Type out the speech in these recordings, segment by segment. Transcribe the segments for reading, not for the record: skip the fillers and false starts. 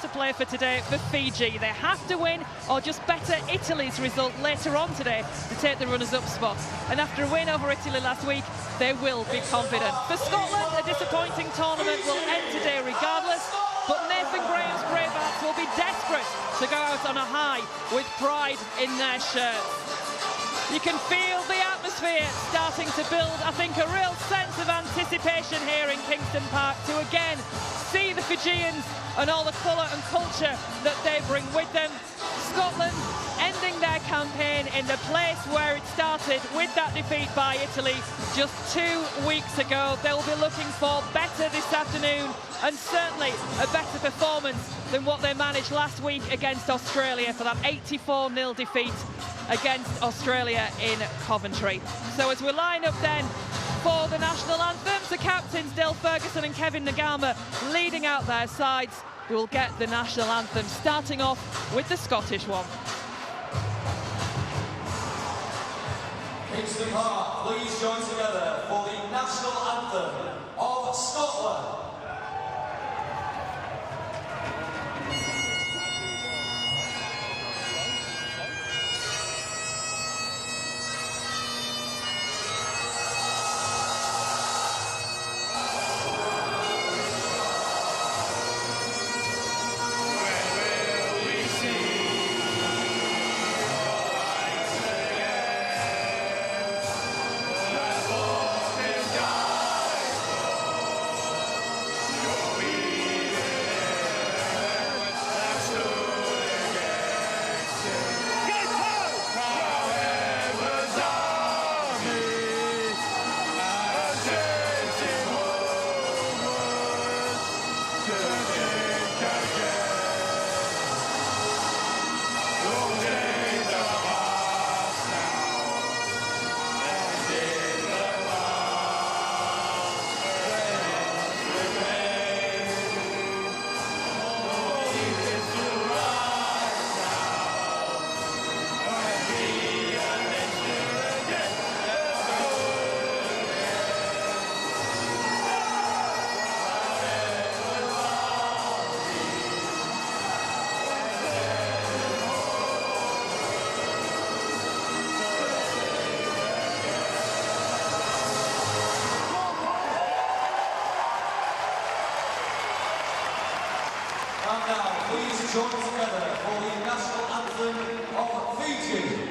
have to play for today for Fiji. They have to win or just better Italy's result later on today to take the runners-up spot. And after a win over Italy last week, they will be confident. For Scotland, a disappointing tournament will end today regardless, but Nathan Graham's Greybarks will be desperate to go out on a high with pride in their shirts. You can feel the atmosphere starting to build. I think a real sense of anticipation here in Kingston Park to again see the Fijians and all the colour and culture that they bring with them. Scotland ending their campaign in the place where it started with that defeat by Italy just 2 weeks ago. They'll be looking for better this afternoon and certainly a better performance than what they managed last week against Australia for that 84-0 defeat against Australia in Coventry. So as we line up then for the national anthem, the captains Dale Ferguson and Kevin Nagama leading out their sides. We will get the national anthem starting off with the Scottish one. Kingston Park, please join together for the national anthem of Scotland. And now, please join together for the national anthem of Fiji.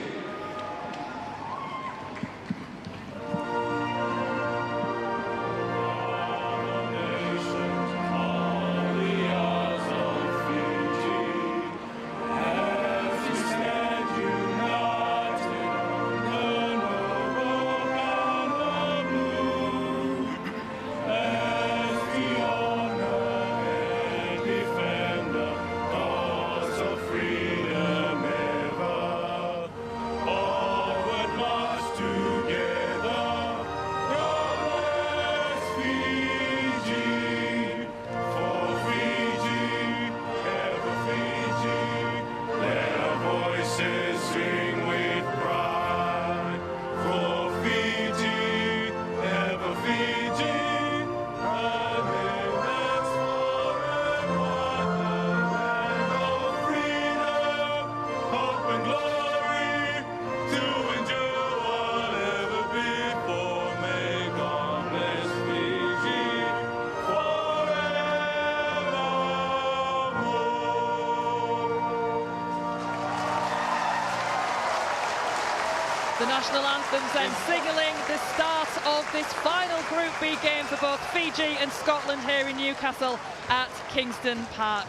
The national anthems then signalling the start of this final Group B game for both Fiji and Scotland here in Newcastle at Kingston Park.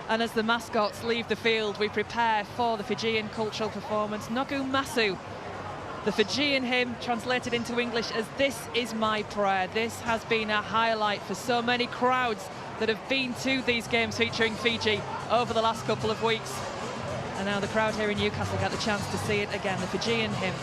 And as the mascots leave the field, we prepare for the Fijian cultural performance, Nogu Masu. The Fijian hymn translated into English as "This is my prayer." This has been a highlight for so many crowds that have been to these games featuring Fiji over the last couple of weeks. And now the crowd here in Newcastle get the chance to see it again, the Fijian hymn.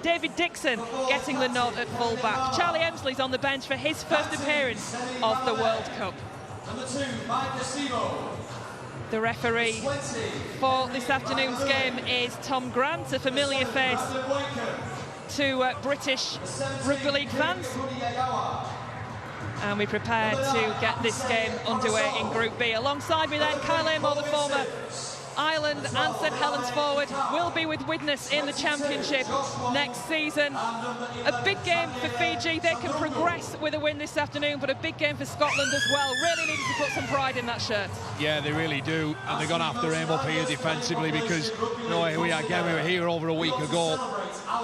David Dixon getting the nod at full-back. Charlie Emsley's on the bench for his first appearance of the World Cup. Number 2, Mike Casino. The referee for this afternoon's game is Tom Grant, a familiar face to British rugby league fans. And we prepare to get this game underway in Group B. Alongside me then, Kyle Amor, the former Ireland and St Helens forward, will be with Widnes in the Championship next season. A big game for Fiji. They can progress with a win this afternoon, but a big game for Scotland as well. Really needed to put some pride in that shirt. Yeah, they really do, and they're going to have to aim up here defensively because, you know, we were here over a week ago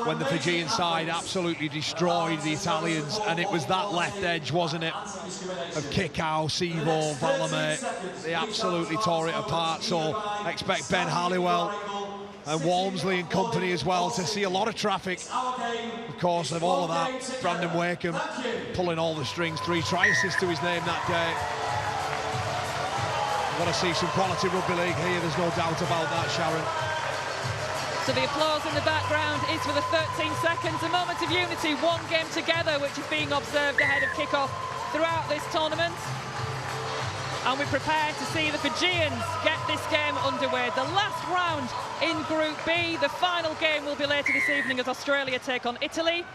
when the Fijian side absolutely destroyed the Italians, and it was that left edge, wasn't it, of Kikau, Sivo, Valame. They absolutely tore it apart, so I expect Ben Halliwell and Walmsley and company as well to see a lot of traffic. Of course, of all of that, Brandon Wakeham pulling all the strings, 3 try assists to his name that day. We're going to see some quality rugby league here, there's no doubt about that, Sharon. So the applause in the background is for the 13 seconds, a moment of unity, one game together, which is being observed ahead of kick-off throughout this tournament. And we prepare to see the Fijians get this game underway. The last round in Group B. The final game will be later this evening as Australia take on Italy.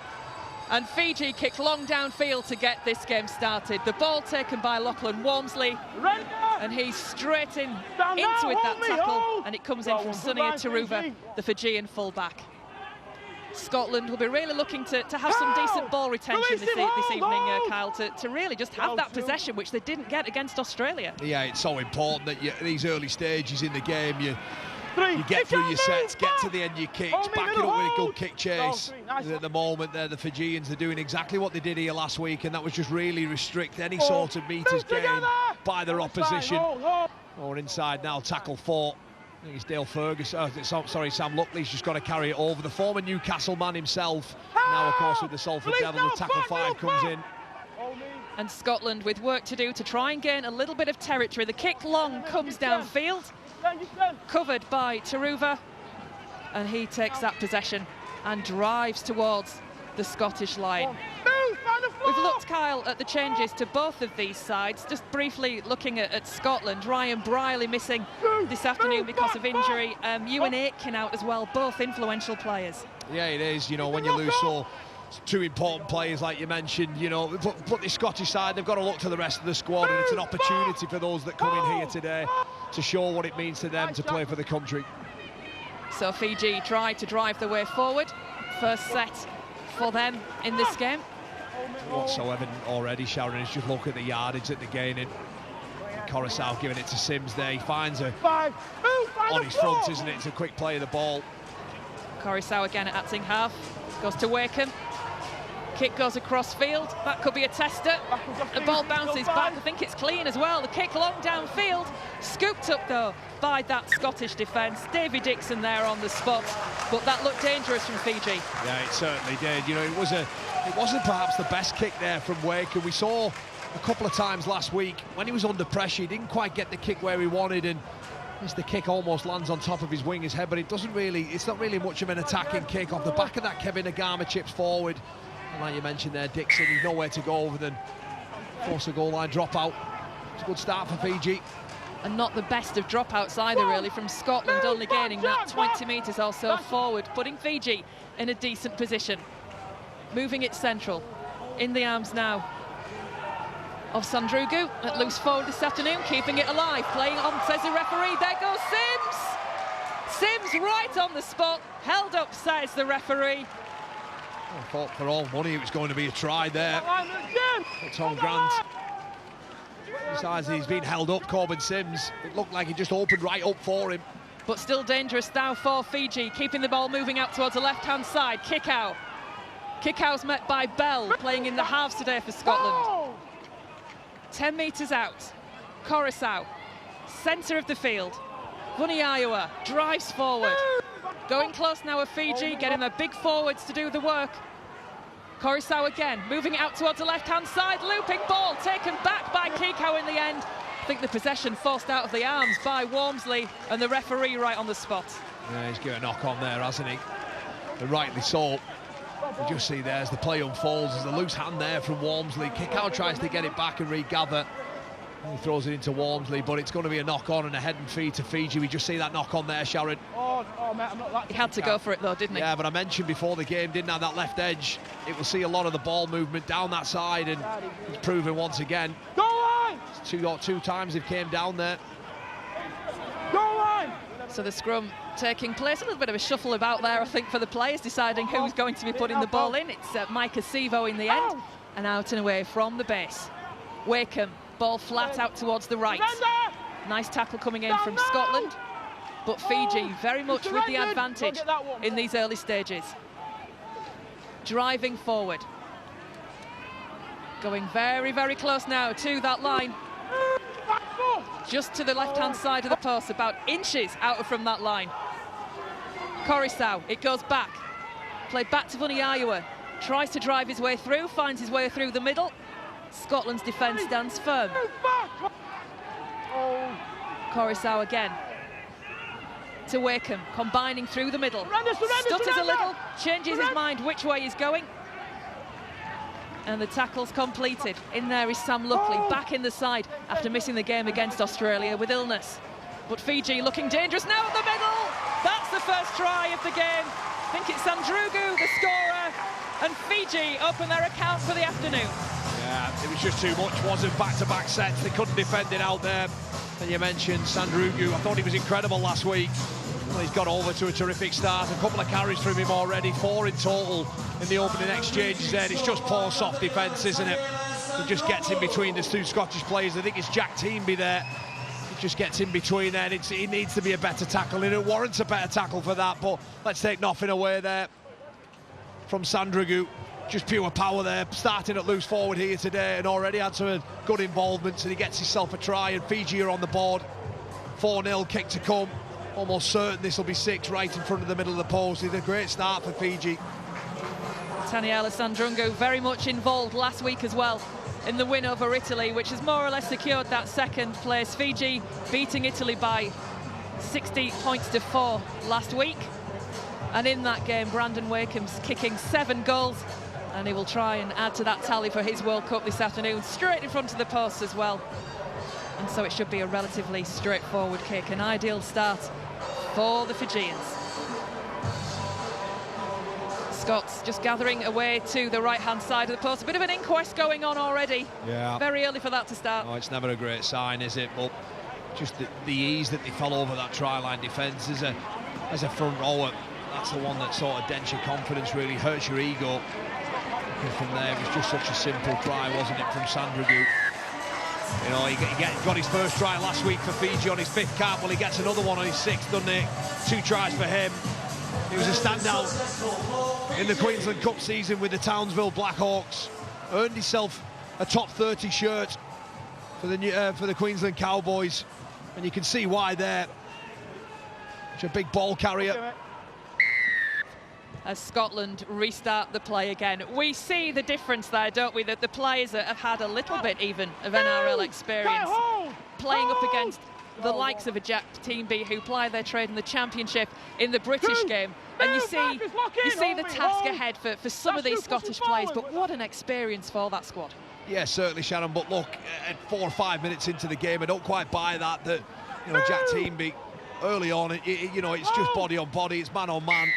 And Fiji kick long downfield to get this game started. The ball taken by Lachlan Walmsley, and he's straight into it, that tackle, and it comes in from Sunia Taruva, the Fijian fullback. Scotland will be really looking to have some decent ball retention this evening, Kyle, to really just have that possession, which they didn't get against Australia. Yeah, it's so important that these early stages in the game, you get through your sets, get to the end of your kicks, back it up with a good kick chase. At the moment, the Fijians are doing exactly what they did here last week, and that was just really restrict any sort of meters gained by their opposition. Or inside now, tackle 4. I think it's Dale Ferguson, Sam Luckley's just got to carry it over. The former Newcastle man himself, now of course with the Salford Devils, the tackle 5 comes in. And Scotland with work to do to try and gain a little bit of territory. The kick long comes downfield, covered by Taruva, and he takes that possession and drives towards the Scottish line. We've looked, Kyle, at the changes to both of these sides. Just briefly looking at Scotland, Ryan Briley missing this afternoon because of injury. Ewan Aitken out as well, both influential players. Yeah, it is, you know, when you lose so 2 important players like you mentioned, you know, but the Scottish side, they've got to look to the rest of the squad, and it's an opportunity for those that come in here today to show what it means to them to play for the country. So Fiji try to drive the way forward. First set for them in this game. What's so evident already, Sharon, is just look at the yardage that they're gaining. Coruscant giving it to Sims there. He finds her on his front, isn't it? It's a quick play of the ball. Coruscant again at acting half. Goes to Wakeham. Kick goes across field. That could be a tester. The ball bounces back. I think it's clean as well. The kick long downfield. Scooped up, though, by that Scottish defence. David Dixon there on the spot. But that looked dangerous from Fiji. Yeah, it certainly did. You know, it wasn't perhaps the best kick there from Wakeham. We saw a couple of times last week when he was under pressure, he didn't quite get the kick where he wanted, and as the kick almost lands on top of his wing, his head, but it's not really much of an attacking kick. Off the back of that, Kevin Nagama chips forward. And like you mentioned there, Dixon, he's nowhere to go other than force a goal line dropout. It's a good start for Fiji. And not the best of dropouts either, really, from Scotland, only gaining that 20 metres or so forward, putting Fiji in a decent position. Moving it central, in the arms now of Sandrugu at loose forward this afternoon, keeping it alive, playing on, says the referee. There goes Sims! Sims right on the spot, held up, says the referee. I thought for all money it was going to be a try there. But Tom Grant, besides he's been held up, Corbin Sims, it looked like he just opened right up for him. But still dangerous now for Fiji, keeping the ball moving out towards the left-hand side. Kick out. Kick out's met by Bell, playing in the halves today for Scotland. 10 metres out. Coruscant, centre of the field. Vuniaiua drives forward. Going close now of Fiji, getting their big forwards to do the work. Coruscant again, moving it out towards the left-hand side. Looping ball, taken back by Kikau in the end. I think the possession forced out of the arms by Walmsley, and the referee right on the spot. Yeah, he's got a knock on there, hasn't he? And rightly so. You just see there as the play unfolds, there's a loose hand there from Walmsley. Kick out, tries to get it back and regather. He throws it into Walmsley, but it's going to be a knock-on and a head and feed to Fiji. We just see that knock-on there, Sharon. Oh, mate, I'm not that. He had to go for it, though, didn't he? Yeah, but I mentioned before the game, didn't have that left edge. It will see a lot of the ball movement down that side, and he's proven once again. Go line! Two times they've came down there. Go line! So the scrum taking place, a little bit of a shuffle about there, I think, for the players, deciding who's going to be putting the ball in. It's Mike Acevo in the end, and out and away from the base. Wakeham, ball flat out towards the right. Nice tackle coming in from Scotland, but Fiji very much with the advantage in these early stages. Driving forward. Going very, very close now to that line. Just to the left-hand side of the post, about inches out from that line. Coruscant, it goes back. Played back to Vuniyawa. Tries to drive his way through, finds his way through the middle. Scotland's defence stands firm. Coruscant again. To Wakeham, combining through the middle. Stutters a little, changes his mind which way he's going. And the tackle's completed. In there is Sam Luckley, back in the side after missing the game against Australia with illness. But Fiji looking dangerous now at the middle. That's the first try of the game. I think it's Sandrugu, the scorer, and Fiji open their account for the afternoon. Yeah, it was just too much, wasn't back-to-back sets. They couldn't defend it out there. And you mentioned Sandrugu. I thought he was incredible last week. Well, he's got over to a terrific start. A couple of carries from him already, 4 in total in the opening exchanges there. It's just poor soft defence, isn't it? He just gets in between the two Scottish players. I think it's Jack Teamby there. He just gets in between there. And it needs to be a better tackle, and it warrants a better tackle for that. But let's take nothing away there from Sandrugu. Just pure power there, starting at loose forward here today, and already had some good involvements, and he gets himself a try, and Fiji are on the board. 4-0 kick to come. Almost certain this will be 6 right in front of the middle of the post. It's a great start for Fiji. Taniela Sandrungu very much involved last week as well in the win over Italy, which has more or less secured that second place. Fiji beating Italy by 60 points to 4 last week. And in that game, Brandon Wakeham's kicking 7 goals, and he will try and add to that tally for his World Cup this afternoon, straight in front of the post as well. And so it should be a relatively straightforward kick, an ideal start for the Fijians. Scots just gathering away to the right-hand side of the post. A bit of an inquest going on already. Yeah. Very early for that to start. Oh, it's never a great sign, is it? But just the ease that they fell over that try-line defence as a front rower, that's the one that sort of dents your confidence, really hurts your ego. And from there, it was just such a simple try, wasn't it, from Sandrugu? You know, he got his first try last week for Fiji on his 5th cap. Well, he gets another one on his 6th, doesn't he? 2 tries for him. He was a standout in the Queensland Cup season with the Townsville Blackhawks. Earned himself a top 30 shirt for the Queensland Cowboys, and you can see why there. Such a big ball carrier. As Scotland restart the play again. We see the difference there, don't we, that the players have had a little bit even of NRL experience, playing up against the likes of a Jack Teamby, who ply their trade in the Championship in the British game. And you see the task ahead for some of these Scottish players, but what an experience for that squad. Yeah, certainly, Shannon, but look, at 4 or 5 minutes into the game, I don't quite buy that you know, Jack Teamby, early on, you know, it's just body on body, it's man on man.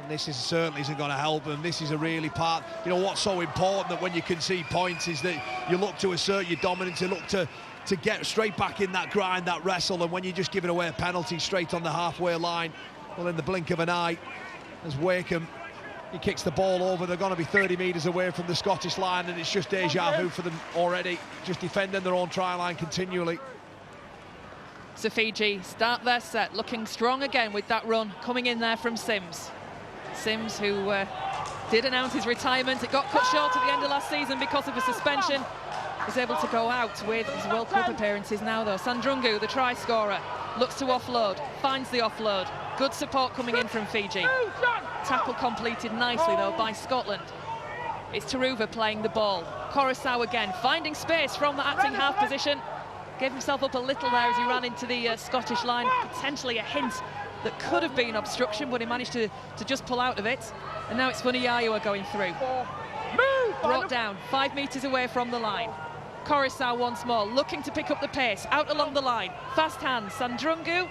And this certainly isn't going to help them. This is a really part, you know, what's so important that when you concede points is that you look to assert your dominance, you look to get straight back in that grind, that wrestle, and when you're just giving away a penalty straight on the halfway line, well, in the blink of an eye, as Wakeham, he kicks the ball over, they're going to be 30 metres away from the Scottish line, and it's just déjà vu for them already, just defending their own try line continually. So Fiji start their set, looking strong again with that run coming in there from Sims. Sims, who did announce his retirement. It got cut short at the end of last season because of a suspension. Was able to go out with his World Cup appearances now, though. Sandrungu, the try scorer, looks to offload, finds the offload. Good support coming in from Fiji. Tackle completed nicely, though, by Scotland. It's Taruva playing the ball. Coruscant again, finding space from the acting half position. Gave himself up a little there as he ran into the Scottish line. Potentially a hint that could have been obstruction, but he managed to just pull out of it. And now it's Vuniyawa going through. Brought down 5 metres away from the line. Coruscant once more, looking to pick up the pace, out along the line. Fast hand, Sandrungu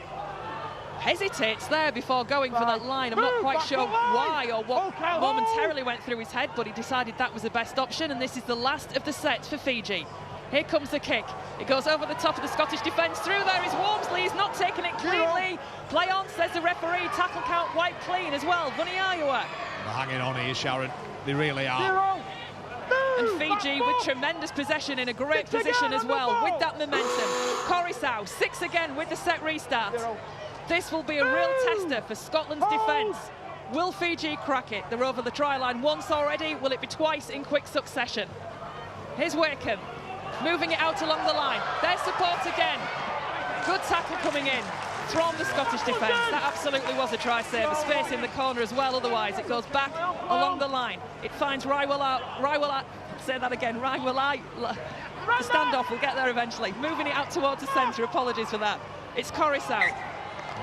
hesitates there before going for that line. I'm not quite sure why or what momentarily went through his head, but he decided that was the best option, and this is the last of the set for Fiji. Here comes the kick. It goes over the top of the Scottish defence. Through there is Wormsley. He's not taking it cleanly. Play on, says the referee. Tackle count wiped clean as well. Vuniyawa. They're hanging on here, Sharon. They really are. And Fiji with tremendous possession in a great position as well with that momentum. Coruscant, 6 again with the set restart. This will be a real tester for Scotland's defence. Will Fiji crack it? They're over the try line once already. Will it be twice in quick succession? Here's Wakeham, moving it out along the line. Their support again. Good tackle coming in from the Scottish defence. That absolutely was a try save. A space in the corner as well, otherwise it goes back along the line. It finds Raiwala, say that again, Raiwala. The standoff will get there eventually. Moving it out towards the centre, apologies for that. It's Coruscant.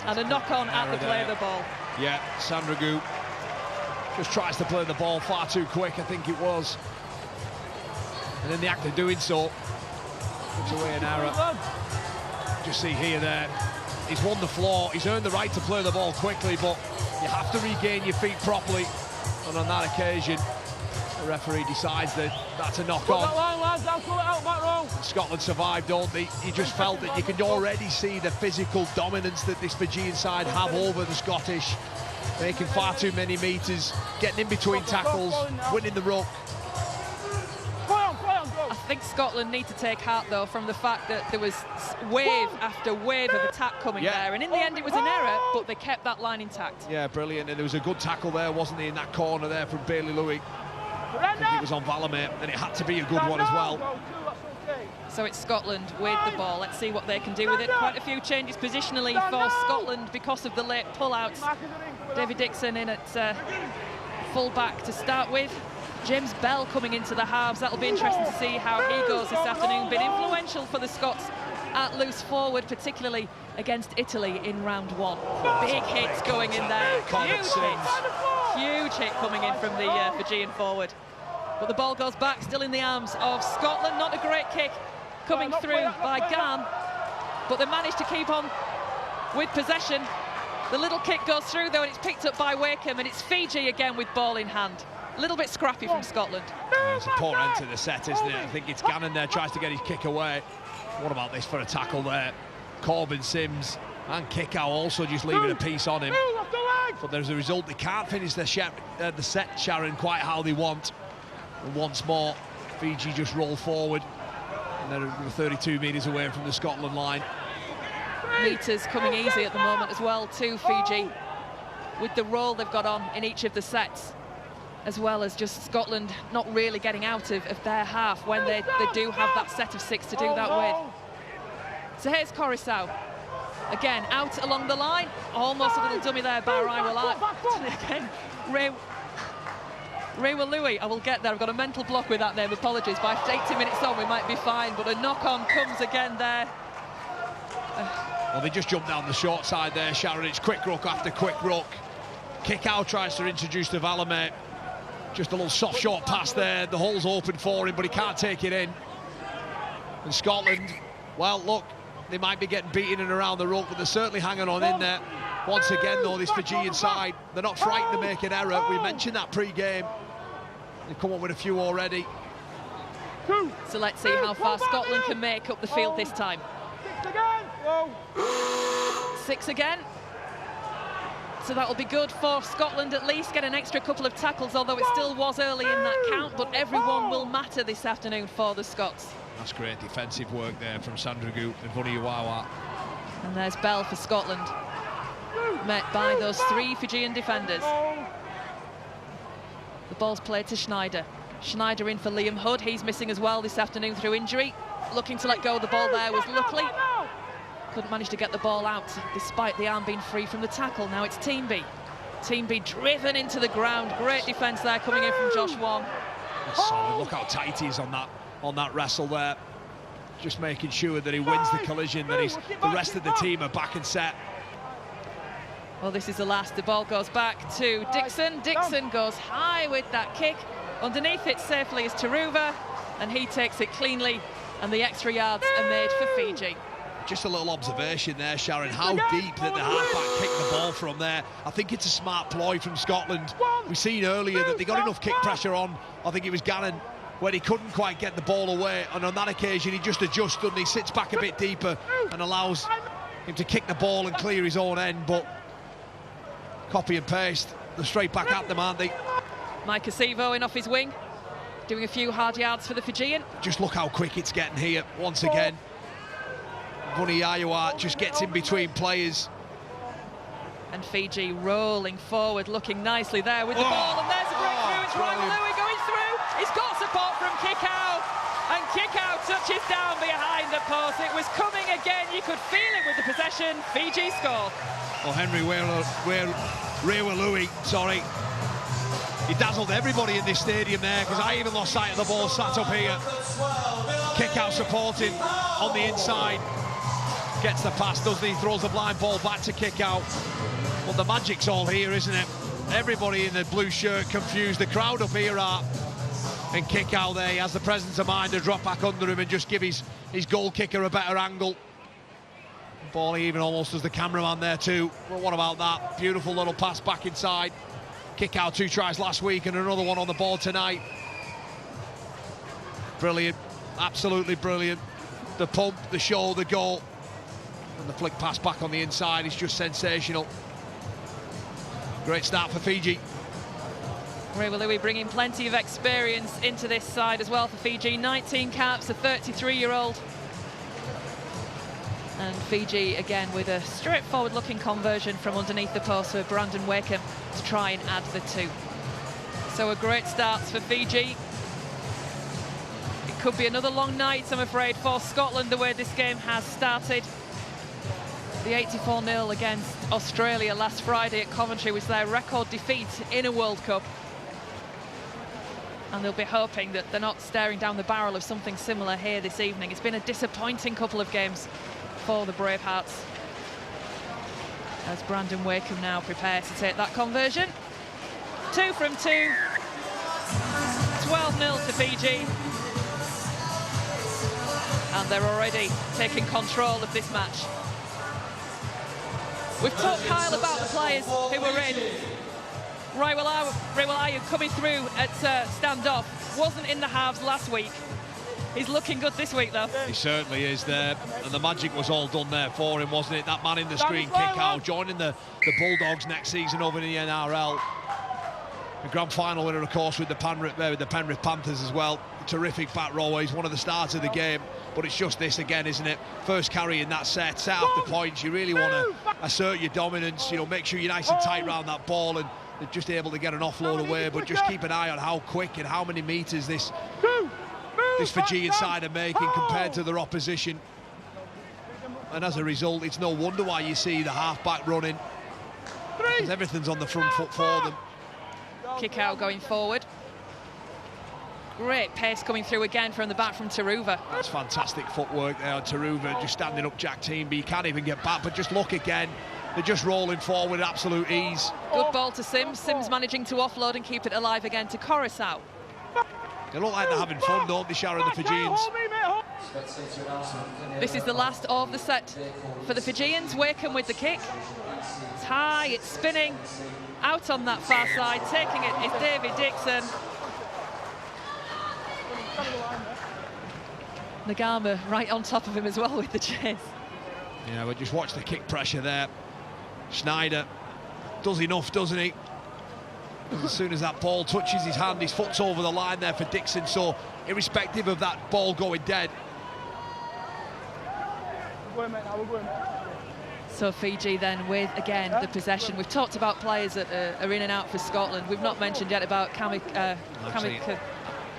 And a knock-on at the play of the ball. Yeah, Sandrungu just tries to play the ball far too quick, I think it was. And in the act of doing so, puts away an error. Just see here there, he's won the floor, he's earned the right to play the ball quickly, but you have to regain your feet properly. And on that occasion, the referee decides that that's a knock-on. Scotland survived, don't they? You just felt that you could already see the physical dominance that this Fijian side have over the Scottish, making far too many metres, getting in between tackles, winning the ruck. I think Scotland need to take heart, though, from the fact that there was wave after wave of attack coming there, and in the end it was an error, but they kept that line intact. Yeah, brilliant, and there was a good tackle there, wasn't there, in that corner there from Bailey Louis. I think it was on Valamir, and it had to be a good one as well. So it's Scotland with the ball. Let's see what they can do with it. Quite a few changes positionally for Scotland because of the late pullouts. David Dixon in at full-back to start with. James Bell coming into the halves. That'll be interesting to see how he goes this afternoon. Been influential for the Scots at loose forward, particularly against Italy in round 1. Big hits going in there. Huge hit coming in from the Fijian forward. But the ball goes back, still in the arms of Scotland. Not a great kick coming through by Gan, but they managed to keep on with possession. The little kick goes through though, and it's picked up by Wakeham, and it's Fiji again with ball in hand. A little bit scrappy from Scotland. It's a poor end to the set, isn't it? I think it's Gannon there, tries to get his kick away. What about this for a tackle there? Corbin, Sims and Kickow also just leaving a piece on him. But there's a result, they can't finish the set, Sharon, quite how they want. And once more, Fiji just roll forward. And they're 32 metres away from the Scotland line. Meters coming easy at the moment as well to Fiji, with the role they've got on in each of the sets, as well as just Scotland not really getting out of their half when they do have that set of 6 to do that with. So here's Coruscant. Again, out along the line. Almost a little dummy there by Raiwala. Again, Raiwala, I will get there. I've got a mental block with that name, apologies. By 80 minutes on, we might be fine, but a knock-on comes again there. Well, they just jumped down the short side there, Sharon. It's quick ruck after quick ruck. Kickout tries to introduce to Valamir. Just a little soft short pass there. The hole's open for him, but he can't take it in. And Scotland, well, look, they might be getting beaten and around the ruck, but they're certainly hanging on in there. Once again, though, this Fijian side, they're not frightened to make an error. We mentioned that pre-game. They've come up with a few already. So let's see how far Scotland can make up the field this time. 6 again. So that'll be good for Scotland, at least get an extra couple of tackles, although it still was early in that count, but everyone will matter this afternoon for the Scots. That's great defensive work there from Sandrungu and Vuniyawa. And there's Bell for Scotland, met by those 3 Fijian defenders. The ball's played to Schneider. Schneider in for Liam Hood. He's missing as well this afternoon through injury. Looking to let go of the ball there was Luckley. Couldn't manage to get the ball out despite the arm being free from the tackle. Now it's Team B. Team B driven into the ground. Great defence there coming in from Josh Wong. Solid. Look how tight he is on that wrestle there. Just making sure that he wins the collision, that the rest of the team are back and set. Well, this is the last. The ball goes back to Dixon. Dixon goes high with that kick. Underneath it safely is Taruva, and he takes it cleanly, and the extra yards are made for Fiji. Just a little observation there, Sharon, how deep that the halfback kicked the ball from there. I think it's a smart ploy from Scotland. We've seen earlier that they got enough kick pressure on, I think it was Gannon, where he couldn't quite get the ball away, and on that occasion he just adjusted and he sits back a bit deeper and allows him to kick the ball and clear his own end, but copy and paste, they're straight back at them, aren't they? Mike Acevo in off his wing, doing a few hard yards for the Fijian. Just look how quick it's getting here once again. Bunny Ayua just gets in between players. And Fiji rolling forward, looking nicely there with the ball, and there's a breakthrough. It's RLWC going through. He's got support from Kickow, and Kickow touches down behind the post. It was coming again. You could feel it with the possession. Fiji score. Well, Henry RLWC, sorry. He dazzled everybody in this stadium there, because I even lost sight of the ball sat up here. Kickow supporting on the inside. Gets the pass, doesn't he? Throws the blind ball back to Kickow. Well, the magic's all here, isn't it? Everybody in the blue shirt confused. The crowd up here are. And Kickow there, he has the presence of mind to drop back under him and just give his goal kicker a better angle. Ball even almost as the cameraman there too. Well, what about that? Beautiful little pass back inside. Kickow 2 tries last week and another one on the ball tonight. Brilliant, absolutely brilliant. The pump, the show, the goal. And the flick pass back on the inside is just sensational. Great start for Fiji. RLWC bringing plenty of experience into this side as well for Fiji. 19 caps, a 33-year-old. And Fiji, again, with a straightforward looking conversion from underneath the post for Brandon Wakeham to try and add the 2. So a great start for Fiji. It could be another long night, I'm afraid, for Scotland, the way this game has started. The 84-0 against Australia last Friday at Coventry was their record defeat in a World Cup. And they'll be hoping that they're not staring down the barrel of something similar here this evening. It's been a disappointing couple of games for the Bravehearts. As Brandon Wakeham now prepares to take that conversion. 2 from 2. 12-0 to Fiji. And they're already taking control of this match. We've talked, Kyle, about the players who were in. RLWC coming through at stand-off. Wasn't in the halves last week. He's looking good this week, though. He certainly is there. And the magic was all done there for him, wasn't it? That man in the screen, Kickow, joining the Bulldogs next season over in the NRL. The grand final winner, of course, with the Penrith Panthers as well. Terrific back rower. He's one of the stars of the game. But it's just this again, isn't it? First carry in that set off the points. You really want to assert your dominance, you know, make sure you're nice and tight around that ball, and they're just able to get an offload away. But just keep an eye on how quick and how many metres this Fijian side are making compared to their opposition. And as a result, it's no wonder why you see the half-back running, because everything's on the front foot for them. Kickow going forward. Great pace coming through again from the back from Taruva. That's fantastic footwork there on Taruva, just standing up Jack Teamby. He can't even get back, but just look again. They're just rolling forward at absolute ease. Good ball to Sims. Sims managing to offload and keep it alive again to Coruscant. They look like they're having fun, don't they, Sharon, the Fijians? This is the last of the set for the Fijians. Wakeham with the kick. It's high, it's spinning. Out on that far side, taking it is David Dixon. Nagama right on top of him as well with the chase. Yeah, but just watch the kick pressure there. Schneider does enough, doesn't he? As soon as that ball touches his hand, his foot's over the line there for Dixon, so irrespective of that ball going dead. So Fiji then with, again, the possession. We've talked about players that are in and out for Scotland. We've not mentioned yet about I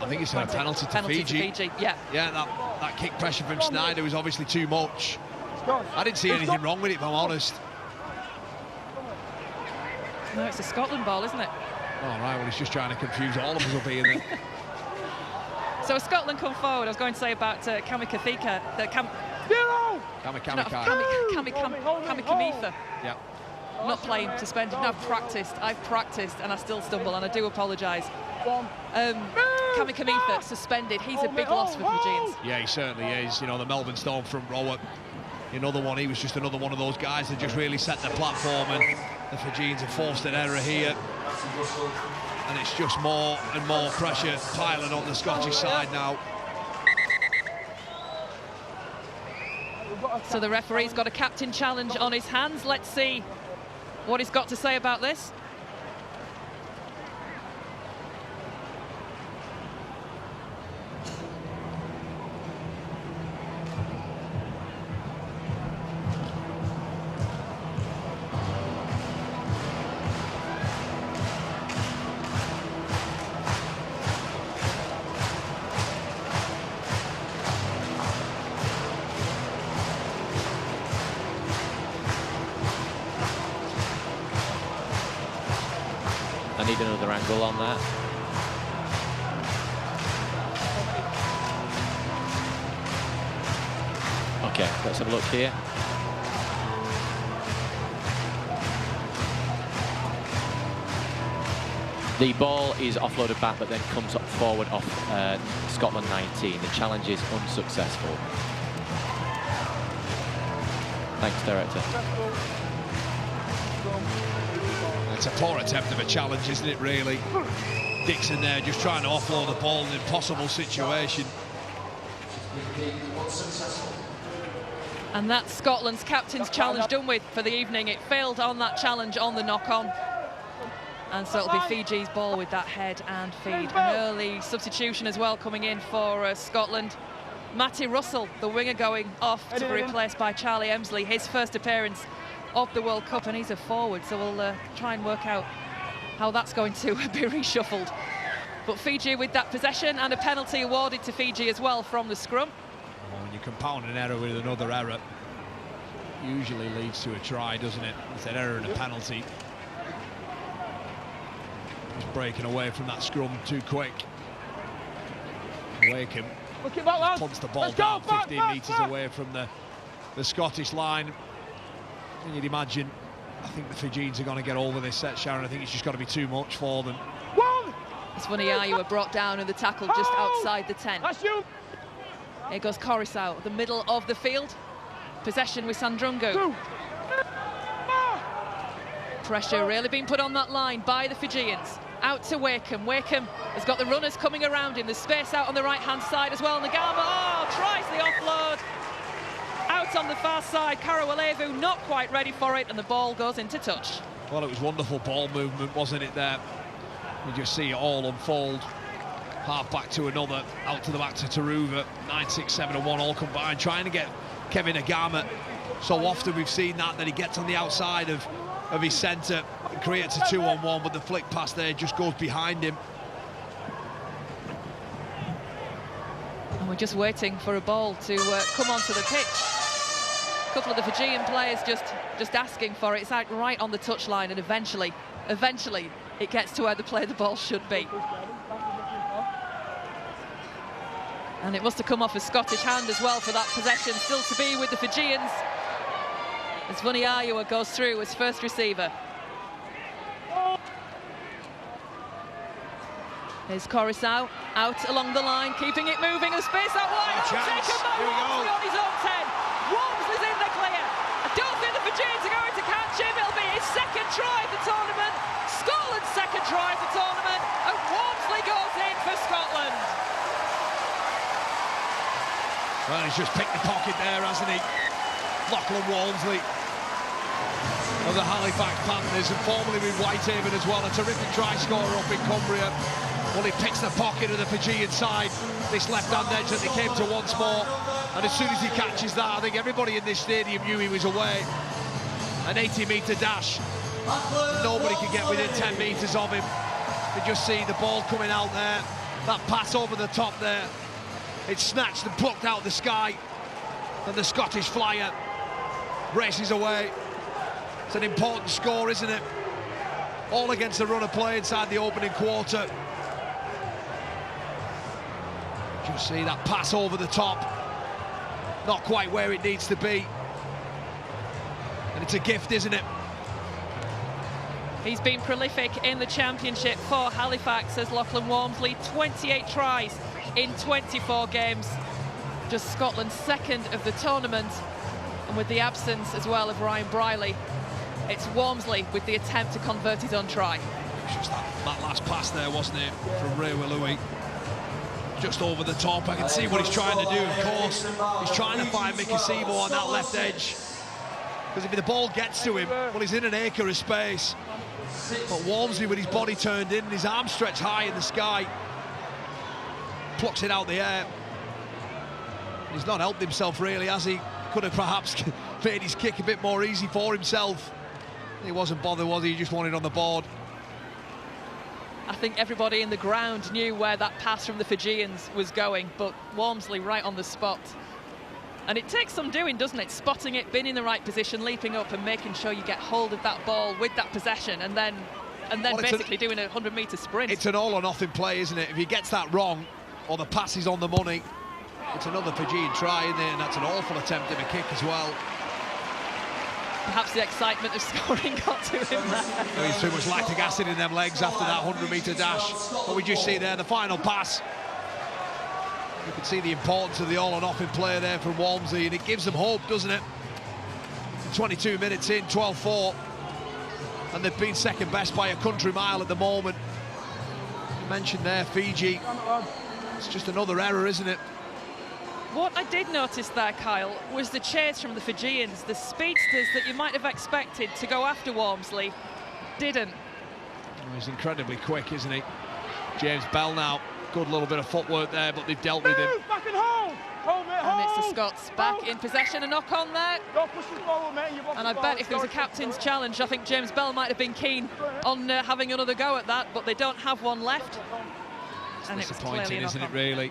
think it's a penalty to Fiji. Yeah. Yeah, that kick pressure from Schneider was obviously too much. I didn't see anything wrong with it, if I'm honest. No, it's a Scotland ball, isn't it? All right, well, he's just trying to confuse all of us up here then. So Scotland come forward. I was going to say about Kami Kamitha. Kami. Yeah. not playing suspended. No, I've practiced, and I still stumble, and I do apologise. Kami Kamitha suspended. He's a big loss for Fijians. Yeah, he certainly is. You know, the Melbourne Storm front rower, another one. He was just another one of those guys that just really set the platform, and the Fijians have forced an error here. And it's just more and more pressure piling on the Scottish side now. So the referee's got a captain challenge on his hands. Let's see what he's got to say about this. I need another angle on that. Okay, let's have a look here. The ball is offloaded back, but then comes up forward off Scotland 19. The challenge is unsuccessful. Thanks, Director. It's a poor attempt of a challenge, isn't it, really? Dixon there just trying to offload the ball in an impossible situation. And that's Scotland's captain's challenge done with for the evening. It failed on that challenge on the knock-on. And so it'll be Fiji's ball with that head and feed. An early substitution as well coming in for Scotland. Matty Russell, the winger, going off to be replaced by Charlie Emsley. His first appearance of the World Cup, and he's a forward, so we'll try and work out how that's going to be reshuffled. But Fiji with that possession, and a penalty awarded to Fiji as well from the scrum. Well, when you compound an error with another error, usually leads to a try, doesn't it? It's an error and a penalty. Just breaking away from that scrum too quick. Wakeham punts the ball down 15 metres away from the Scottish line. And you'd imagine, I think the Fijians are going to get over this set, Sharon. I think it's just got to be too much for them. It's funny how you were brought down in the tackle just outside the 10. Here goes Coruscant, the middle of the field. Possession with Sandrungu. Pressure really being put on that line by the Fijians. Out to Wakeham. Wakeham has got the runners coming around him. There's space out on the right-hand side as well. Nagama, tries the offload. Out on the far side, Karawalevu not quite ready for it, and the ball goes into touch. Well, it was wonderful ball movement, wasn't it, there? You just see it all unfold. Half back to another, out to the back to Taruva. 9, 6, 7 and 1 all combined, trying to get Kevin Nagama. So often we've seen that he gets on the outside of his centre and creates a 2-on-1, but the flick pass there just goes behind him. And we're just waiting for a ball to come onto the pitch. A couple of the Fijian players just asking for it. It's out right on the touchline, and eventually it gets to where the ball should be. And it must have come off a Scottish hand as well for that possession, still to be with the Fijians. As Vuniayua goes through as first receiver. Here's Coruscant out along the line, keeping it moving, a space out wide, taken by Walmsley on his own 10. Walmsley's in the clear. I don't think the Fijians are going to catch him. It'll be his second try of the tournament, Scotland's second try of the tournament, and Walmsley goes in for Scotland. Well, he's just picked the pocket there, hasn't he? Lachlan Walmsley of the Halifax Panthers, and formerly with Whitehaven as well, a terrific try scorer up in Cumbria. Well, he picks the pocket of the Fijian side, this left-hand edge that they came to once more, and as soon as he catches that, I think everybody in this stadium knew he was away. An 80-metre dash, nobody could get within 10 metres of him. You just see the ball coming out there, that pass over the top there, it's snatched and plucked out the sky, and the Scottish flyer races away. It's an important score, isn't it? All against the run of play inside the opening quarter. Just see that pass over the top, not quite where it needs to be, and it's a gift, isn't it? He's been prolific in the championship for Halifax as Lachlan Walmsley, 28 tries in 24 games. Just Scotland's second of the tournament. And with the absence as well of Ryan Briley, it's Walmsley with the attempt to convert his own try. It was just that last pass there, wasn't it, from Ray Willoughby? Just over the top. I can see what he's trying to do, of course. He's trying to find Mickey Seymour on that left edge. Because if the ball gets to him, well, he's in an acre of space. But Walmsley, with his body turned in and his arms stretched high in the sky, plucks it out the air. He's not helped himself, really, has he? Could have perhaps made his kick a bit more easy for himself. He wasn't bothered, was he? He just wanted on the board. I think everybody in the ground knew where that pass from the Fijians was going, but Walmsley right on the spot. And it takes some doing, doesn't it? Spotting it, being in the right position, leaping up and making sure you get hold of that ball with that possession, and then basically doing a 100-metre sprint. It's an all or nothing play, isn't it? If he gets that wrong, or the pass is on the money, it's another Fijian try, isn't it? And that's an awful attempt at a kick as well. Perhaps the excitement of scoring got to him there. He's too much lactic acid in them legs after that 100-metre dash. What we just see there, the final pass. You can see the importance of the all or nothing play there from Walmsley, and it gives them hope, doesn't it? 22 minutes in, 12-4, and they've been second best by a country mile at the moment. You mentioned there Fiji. It's just another error, isn't it? What I did notice there, Kyle, was the chase from the Fijians. The speedsters that you might have expected to go after Walmsley didn't. Oh, he's incredibly quick, isn't he? James Bell now, good little bit of footwork there, but they've dealt with him. Back and hold! Hold, mate, hold! And it's the Scots back in possession, a knock on there. Don't push the forward, mate. And I bet if there was a captain's challenge, I think James Bell might have been keen on having another go at that, but they don't have one left. And it was disappointing, isn't it, really?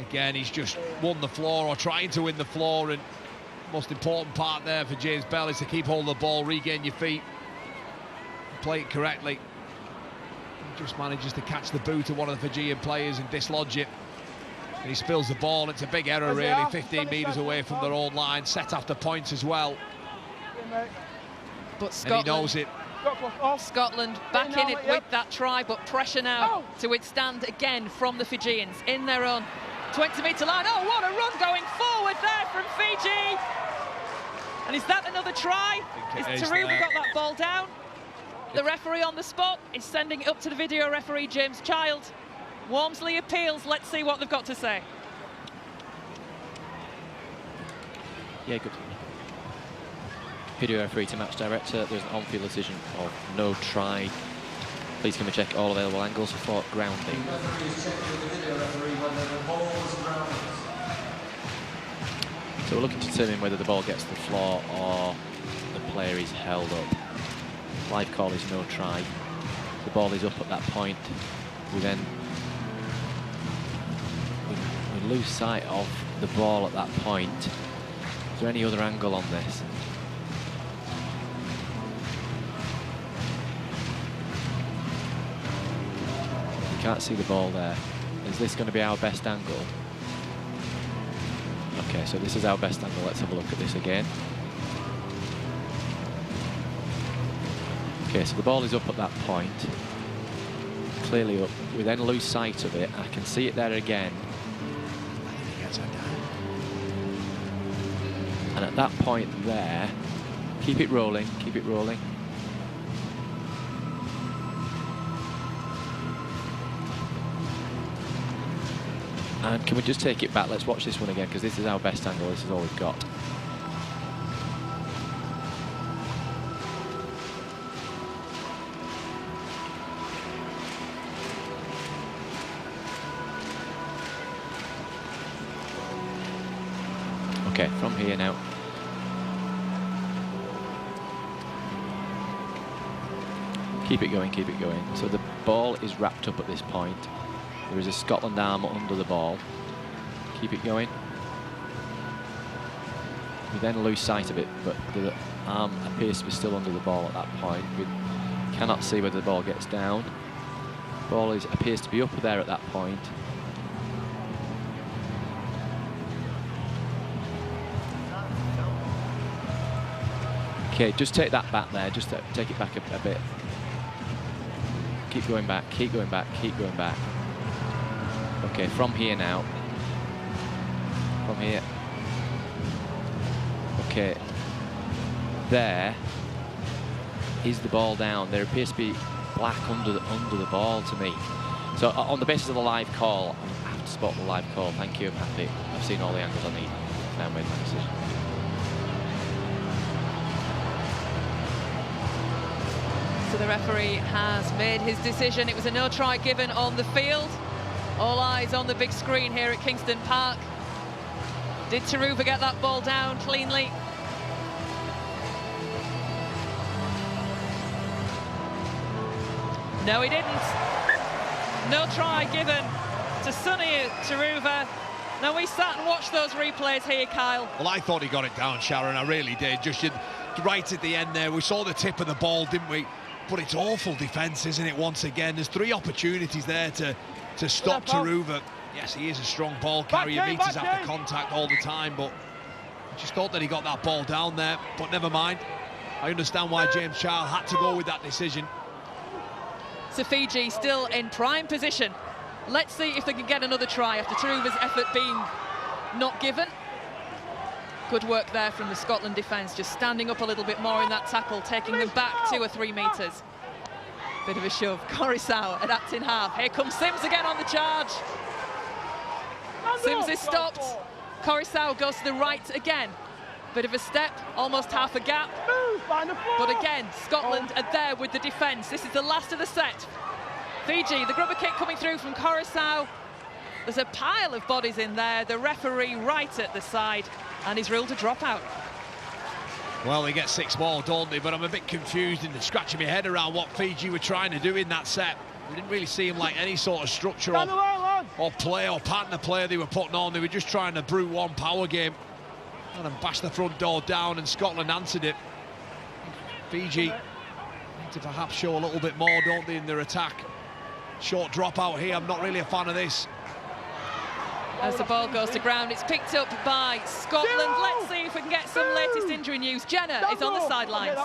Again, he's just won the floor, or trying to win the floor, and most important part there for James Bell is to keep hold of the ball, regain your feet, play it correctly. He just manages to catch the boot of one of the Fijian players and dislodge it. And he spills the ball. It's a big error, really, 15 metres away from their own line, set after points as well. But Scotland, and he knows it. Scotland back in it with that try, but pressure now to withstand again from the Fijians in their own 20-metre line. Oh, what a run going forward there from Fiji. And is that another try? Is Taruva got that ball down? The referee on the spot is sending it up to the video referee, James Child. Walmsley appeals. Let's see what they've got to say. Yeah, good. Video referee to match director. There's an on-field decision of no try. Please come and check all available angles for grounding. So we're looking to determine whether the ball gets to the floor or the player is held up. Live call is no try. The ball is up at that point. We then we lose sight of the ball at that point. Is there any other angle on this? We can't see the ball there. Is this going to be our best angle? Okay, so this is our best angle. Let's have a look at this again. Okay, so the ball is up at that point. Clearly up. We then lose sight of it. I can see it there again. And at that point there, keep it rolling, keep it rolling. And can we just take it back? Let's watch this one again, because this is our best angle. This is all we've got. Okay, from here now. Keep it going, keep it going. So the ball is wrapped up at this point. There is a Scotland arm under the ball. Keep it going. We then lose sight of it, but the arm appears to be still under the ball at that point. We cannot see whether the ball gets down. Ball appears to be up there at that point. Okay, just take that back there, just take it back a bit. Keep going back, keep going back, keep going back. Okay, from here now. From here. Okay. There is the ball down. There appears to be black under the ball to me. So on the basis of the live call, I have to spot the live call. Thank you, I'm happy. I've seen all the angles I need. Now made my decision. So the referee has made his decision. It was a no try given on the field. All eyes on the big screen here at Kingston Park. Did Taruva get that ball down cleanly? No, he didn't. No try given to Sonny Taruva. Now, we sat and watched those replays here, Kyle. Well, I thought he got it down, Sharon. I really did. Just right at the end there, we saw the tip of the ball, didn't we? But it's awful defence, isn't it, once again? There's 3 opportunities there to stop Taruva. Yes, he is a strong ball carrier, meters after contact all the time, but I just thought that he got that ball down there. But never mind. I understand why James Charles had to go with that decision. So Fiji still in prime position. Let's see if they can get another try after Taruva's effort being not given. Good work there from the Scotland defence, just standing up a little bit more in that tackle, taking them back 2 or 3 metres. Bit of a shove. Coruscant at acting half. Here comes Sims again on the charge. Sims is stopped. Coruscant goes to the right again. Bit of a step, almost half a gap. But again, Scotland are there with the defence. This is the last of the set. Fiji, the grubber kick coming through from Coruscant. There's a pile of bodies in there. The referee right at the side, and he's ruled a drop out. Well, they get 6 more, don't they? But I'm a bit confused and scratching my head around what Fiji were trying to do in that set. We didn't really seem like any sort of structure or play or pattern of play they were putting on. They were just trying to brew one power game and then bash the front door down, and Scotland answered it. Fiji need to perhaps show a little bit more, don't they, in their attack. Short drop out here. I'm not really a fan of this. As the ball goes to ground, it's picked up by Scotland. Let's see if we can get some latest injury news. Jenna is on the sidelines.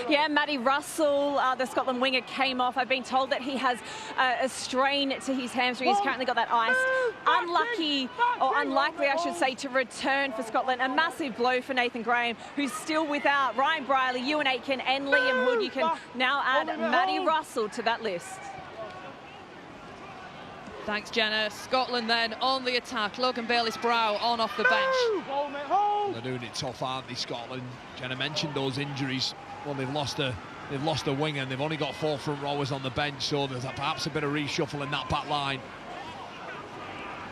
Yeah, Matty Russell, the Scotland winger, came off. I've been told that he has a strain to his hamstring. He's currently got that iced. Unlucky, or unlikely, I should say, to return for Scotland. A massive blow for Nathan Graham, who's still without Ryan Briley, Ewan Aitken and Liam Hood. You can now add Matty Russell to that list. Thanks, Jenna. Scotland then on the attack. Logan Bayliss-Brow on off the bench. They're doing it tough, aren't they, Scotland? Jenna mentioned those injuries. Well, they've lost a winger and they've only got 4 front rowers on the bench, so there's perhaps a bit of reshuffle in that back line.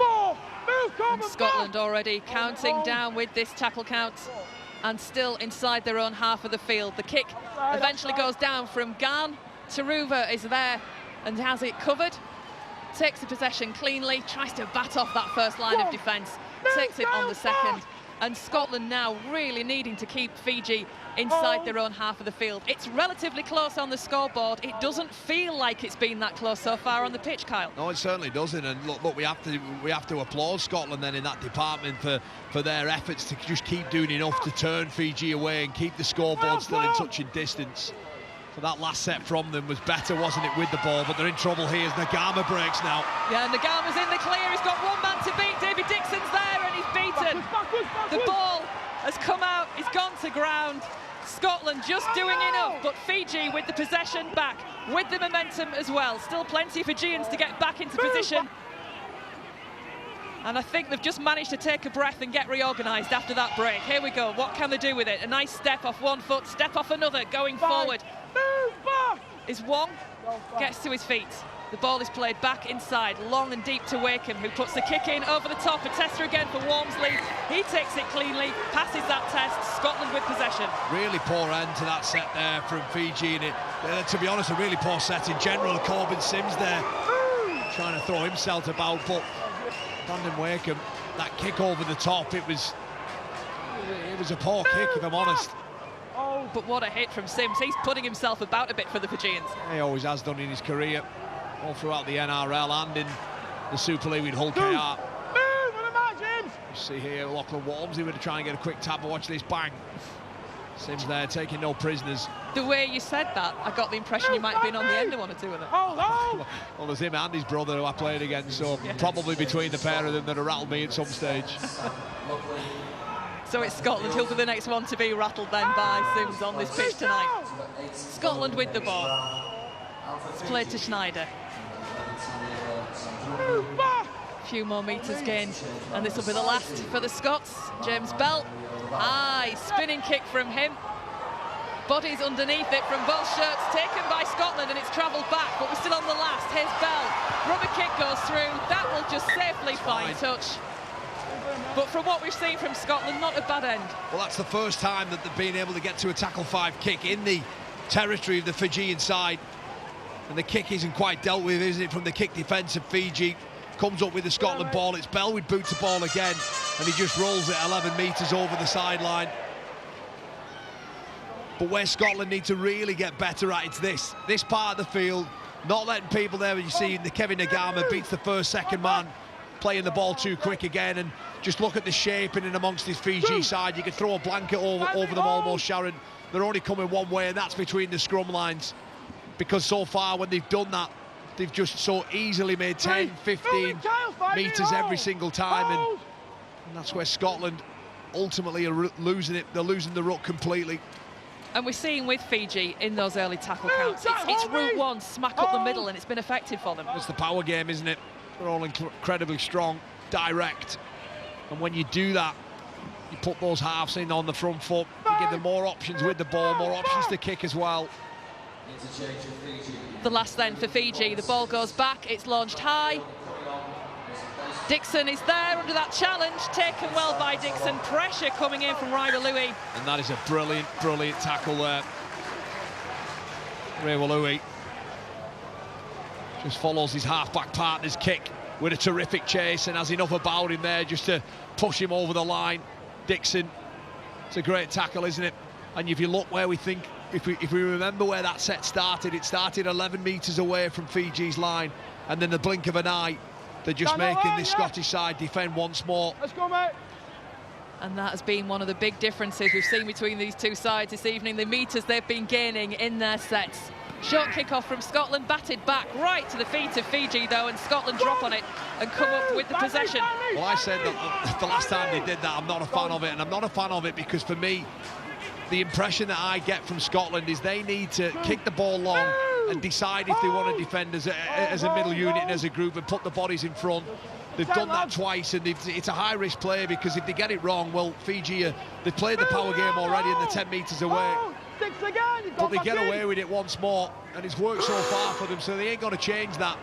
And Scotland already counting down with this tackle count and still inside their own half of the field. The kick eventually goes down from Gan. Taruva is there and has it covered. Takes the possession cleanly, tries to bat off that first line of defence, takes it on the second. And Scotland now really needing to keep Fiji inside their own half of the field. It's relatively close on the scoreboard. It doesn't feel like it's been that close so far on the pitch, Kyle. No, it certainly doesn't. And look, we have to applaud Scotland then in that department for their efforts to just keep doing enough to turn Fiji away and keep the scoreboard still in touching distance. So that last set from them was better, wasn't it, with the ball? But they're in trouble here as Nagama breaks now. Yeah, Nagama's in the clear. He's got 1 man to beat. David Dixon's there and he's beaten. The ball has come out. He's gone to ground. Scotland just doing enough, but Fiji with the possession back, with the momentum as well. Still plenty of Fijians to get back into position. And I think they've just managed to take a breath and get reorganised after that break. Here we go. What can they do with it? A nice step off one foot, step off another, going forward. Is Wong, gets to his feet. The ball is played back inside, long and deep to Wakeham, who puts the kick in over the top. A tester again for Walmsley. He takes it cleanly, passes that test. Scotland with possession. Really poor end to that set there from Fiji. And to be honest, a really poor set in general. Corbin Sims there trying to throw himself about, but Brandon Wakeham, that kick over the top, it was a poor kick, if I'm honest. But what a hit from Sims. He's putting himself about a bit for the Fijians. He always has done in his career, all throughout the NRL and in the Super League with Hull KR. You see here, Lachlan Walmsley would try and get a quick tap, but watch this, bang. Sims there taking no prisoners. The way you said that, I got the impression you might have been on the end of one or two of them. Well, there's him and his brother who I played against, so Yeah. probably between the pair of them that have rattled me at some stage. So it's Scotland who'll be the next one to be rattled then by Sims on this pitch tonight. Scotland with the ball. It's played to Schneider. A few more metres gained, and this will be the last for the Scots. James Bell, high spinning kick from him. Bodies underneath it from both shirts, taken by Scotland, and it's travelled back, but we're still on the last. Here's Bell. Rubber kick goes through. That will just safely find touch. But from what we've seen from Scotland, not a bad end. Well, that's the first time that they've been able to get to a tackle 5 kick in the territory of the Fijian side. And the kick isn't quite dealt with, is it, from the kick defence of Fiji. Comes up with the Scotland ball. It's Bell with boot to ball again, and he just rolls it 11 metres over the sideline. But where Scotland need to really get better at, it's this part of the field, not letting people there. You see the Kevin Nagama beats the first, second man, playing the ball too quick again, and just look at the shaping in amongst this Fiji side. You could throw a blanket over them almost, Sharon. They're only coming one way, and that's between the scrum lines. Because so far, when they've done that, they've just so easily made 10, 15 metres every single time, and that's where Scotland ultimately are losing it. They're losing the ruck completely. And we're seeing with Fiji in those early tackle counts, it's route one, smack up the middle, and it's been effective for them. It's the power game, isn't it? They're all incredibly strong, direct, and when you do that, you put those halves in on the front foot, you give them more options with the ball, more options to kick as well. The last then for Fiji, the ball goes back, it's launched high. Dixon is there under that challenge, taken well by Dixon. Pressure coming in from RLWC. And that is a brilliant, brilliant tackle there. RLWC just follows his half-back partner's kick with a terrific chase and has enough about him there just to push him over the line. Dixon, it's a great tackle, isn't it? And if you look where we think, if we remember where that set started, it started 11 metres away from Fiji's line, and then the blink of an eye, they're just making this Scottish side defend once more. Let's go, mate. And that has been one of the big differences we've seen between these two sides this evening, the metres they've been gaining in their sets. Short kick-off from Scotland, batted back right to the feet of Fiji, though, and Scotland drop on it and come up with the possession. Well, I said that the last time they did that, I'm not a fan of it, and I'm not a fan of it because, for me, the impression that I get from Scotland is they need to kick the ball long and decide if they want to defend as a middle unit and as a group and put the bodies in front. They've done that twice, and it's a high-risk play because if they get it wrong, well, Fiji, they've played the power game already and they're 10 metres away. But they get away with it once more, and it's worked so far for them, so they ain't going to change that.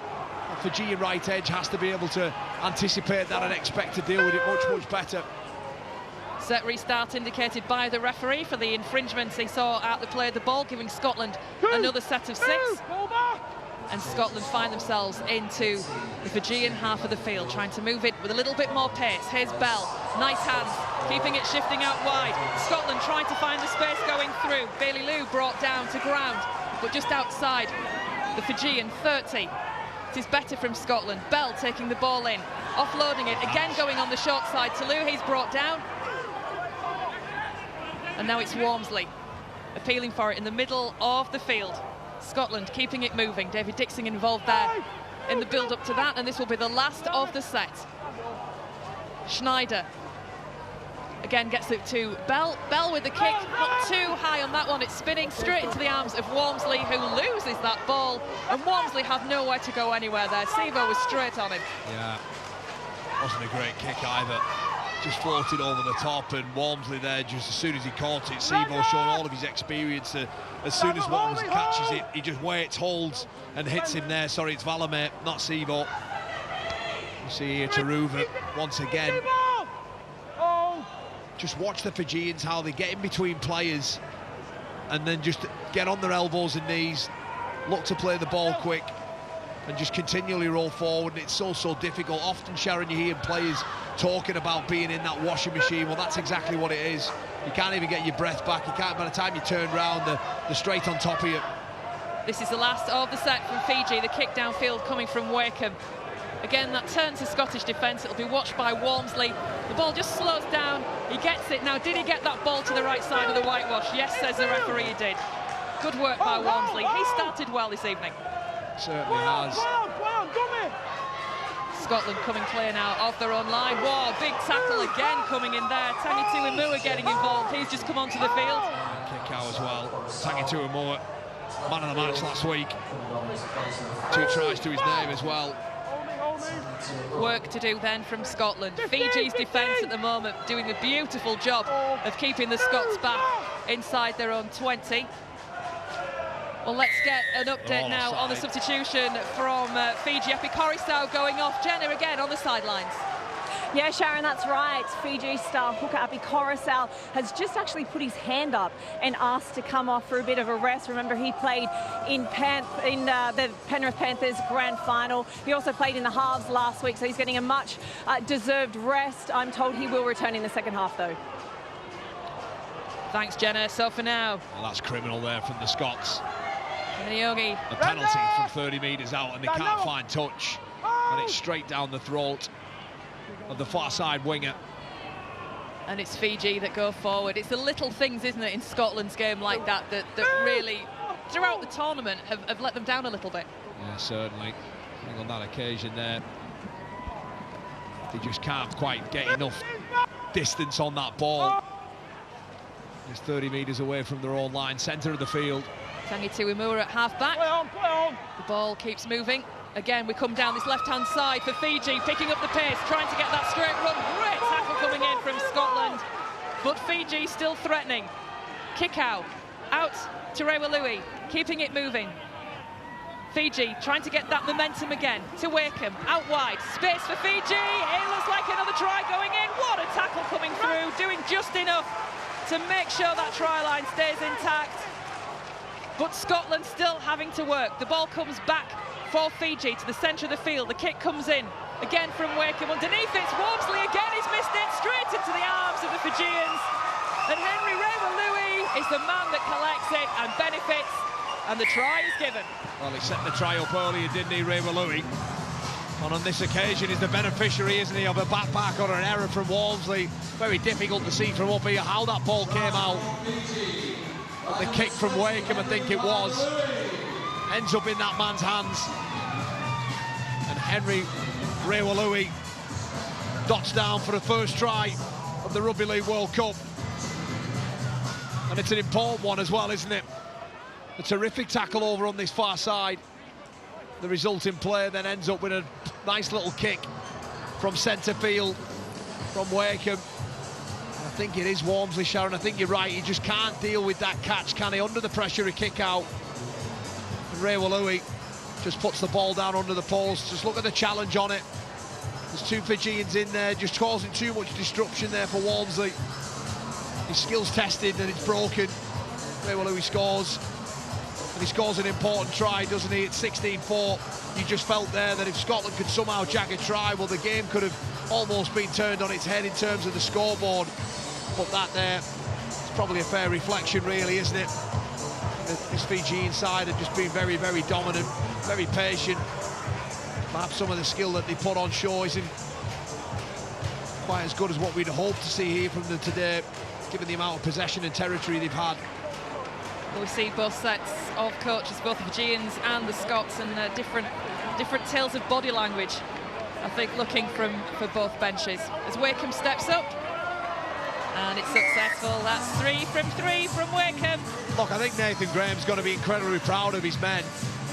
The Fijian right edge has to be able to anticipate that and expect to deal with it much, much better. Set restart indicated by the referee for the infringements he saw out the play of the ball, giving Scotland another set of 6. And Scotland find themselves into the Fijian half of the field, trying to move it with a little bit more pace. Here's Bell, nice hands, keeping it shifting out wide. Scotland trying to find the space going through. Bailey Liu brought down to ground, but just outside the Fijian 30. It is better from Scotland. Bell taking the ball in, offloading it, again going on the short side to Liu. He's brought down. And now it's Walmsley appealing for it in the middle of the field. Scotland keeping it moving. David Dixon involved there in the build-up to that, and this will be the last of the set. Schneider again gets it to Bell. Bell with the kick, not too high on that one. It's spinning straight into the arms of Walmsley, who loses that ball, and Walmsley had nowhere to go anywhere there. Sivo was straight on him. Yeah, wasn't a great kick either. Just floated over the top, and Walmsley there, just as soon as he caught it, Sivo showed all of his experience. As soon as Walmsley catches it, he just waits, holds, and hits him there. Sorry, it's Valamé, not Sivo. You see here Taruva once again. Just watch the Fijians, how they get in between players and then just get on their elbows and knees, look to play the ball quick, and just continually roll forward. And it's so difficult. Often, Sharon, you hear players talking about being in that washing machine. Well, that's exactly what it is. You can't even get your breath back. You can't, by the time you turn round, they're straight on top of you. This is the last of the set from Fiji. The kick downfield coming from Wakeham. Again, that turn to Scottish defence. It'll be watched by Walmsley. The ball just slows down. He gets it. Now, did he get that ball to the right side of the whitewash? Yes, says the referee, he did. Good work by Walmsley. He started well this evening. Certainly has. Scotland coming clear now off their own line. Whoa, big tackle again coming in there. Tangi Tuimua getting involved. He's just come onto the field. Kick out as well. Tangi Tuimua, man of the match last week. 2 tries to his name as well. Work to do then from Scotland. Fiji's defence at the moment doing a beautiful job of keeping the Scots back inside their own 20. Well, let's get an update now on the substitution from Fiji. Apikorisau going off. Jenna again on the sidelines. Yeah, Sharon, that's right. Fiji star hooker Apikorisau has just actually put his hand up and asked to come off for a bit of a rest. Remember, he played in the Penrith Panthers grand final. He also played in the halves last week, so he's getting a much deserved rest. I'm told he will return in the second half, though. Thanks, Jenna. So for now... Well, that's criminal there from the Scots. Yogi. A penalty from 30 metres out, and they can't find touch. And it's straight down the throat of the far side winger. And it's Fiji that go forward. It's the little things, isn't it, in Scotland's game like that really, throughout the tournament, have let them down a little bit. Yeah, certainly. I think on that occasion there, they just can't quite get enough distance on that ball. It's 30 metres away from their own line, centre of the field. Tangi Tuimua at half-back. The ball keeps moving. Again, we come down this left-hand side for Fiji, picking up the pace, trying to get that straight run. Great tackle coming in from Scotland. But Fiji still threatening. Kick out to Rewalui, keeping it moving. Fiji trying to get that momentum again to Wakeham, out wide, space for Fiji. It looks like another try going in. What a tackle coming through, doing just enough to make sure that try line stays intact. But Scotland still having to work. The ball comes back for Fiji to the centre of the field. The kick comes in again from Wakeham. Underneath it's Walmsley again. He's missed it straight into the arms of the Fijians. And Henry Rewalui is the man that collects it and benefits. And the try is given. Well, he set the try up earlier, didn't he, Rewalui? And on this occasion, he's the beneficiary, isn't he, of a backpack or an error from Walmsley. Very difficult to see from up here how that ball came out. But the kick from Wakeham, I think it was, ends up in that man's hands. And Henry Rewalui dots down for the first try of the Rugby League World Cup. And it's an important one as well, isn't it? A terrific tackle over on this far side. The resulting play then ends up with a nice little kick from centre field from Wakeham. I think it is Walmsley, Sharon. I think you're right. He just can't deal with that catch, can he? Under the pressure of kick out. And Rewalui just puts the ball down under the post. Just look at the challenge on it. There's 2 Fijians in there, just causing too much disruption there for Walmsley. His skills tested and it's broken. Rewalui scores. And he scores an important try, doesn't he? It's 16-4. You just felt there that if Scotland could somehow jack a try, well, the game could have almost been turned on its head in terms of the scoreboard. But that there, it's probably a fair reflection, really, isn't it? This Fijian side have just been very, very dominant, very patient. Perhaps some of the skill that they put on show isn't quite as good as what we'd hoped to see here from them today, given the amount of possession and territory they've had. We see both sets of coaches, both the Fijians and the Scots, and different tales of body language, I think, looking for both benches. As Wakeham steps up, and it's successful. That's 3 from 3 from Wakeham. Look, I think Nathan Graham's going to be incredibly proud of his men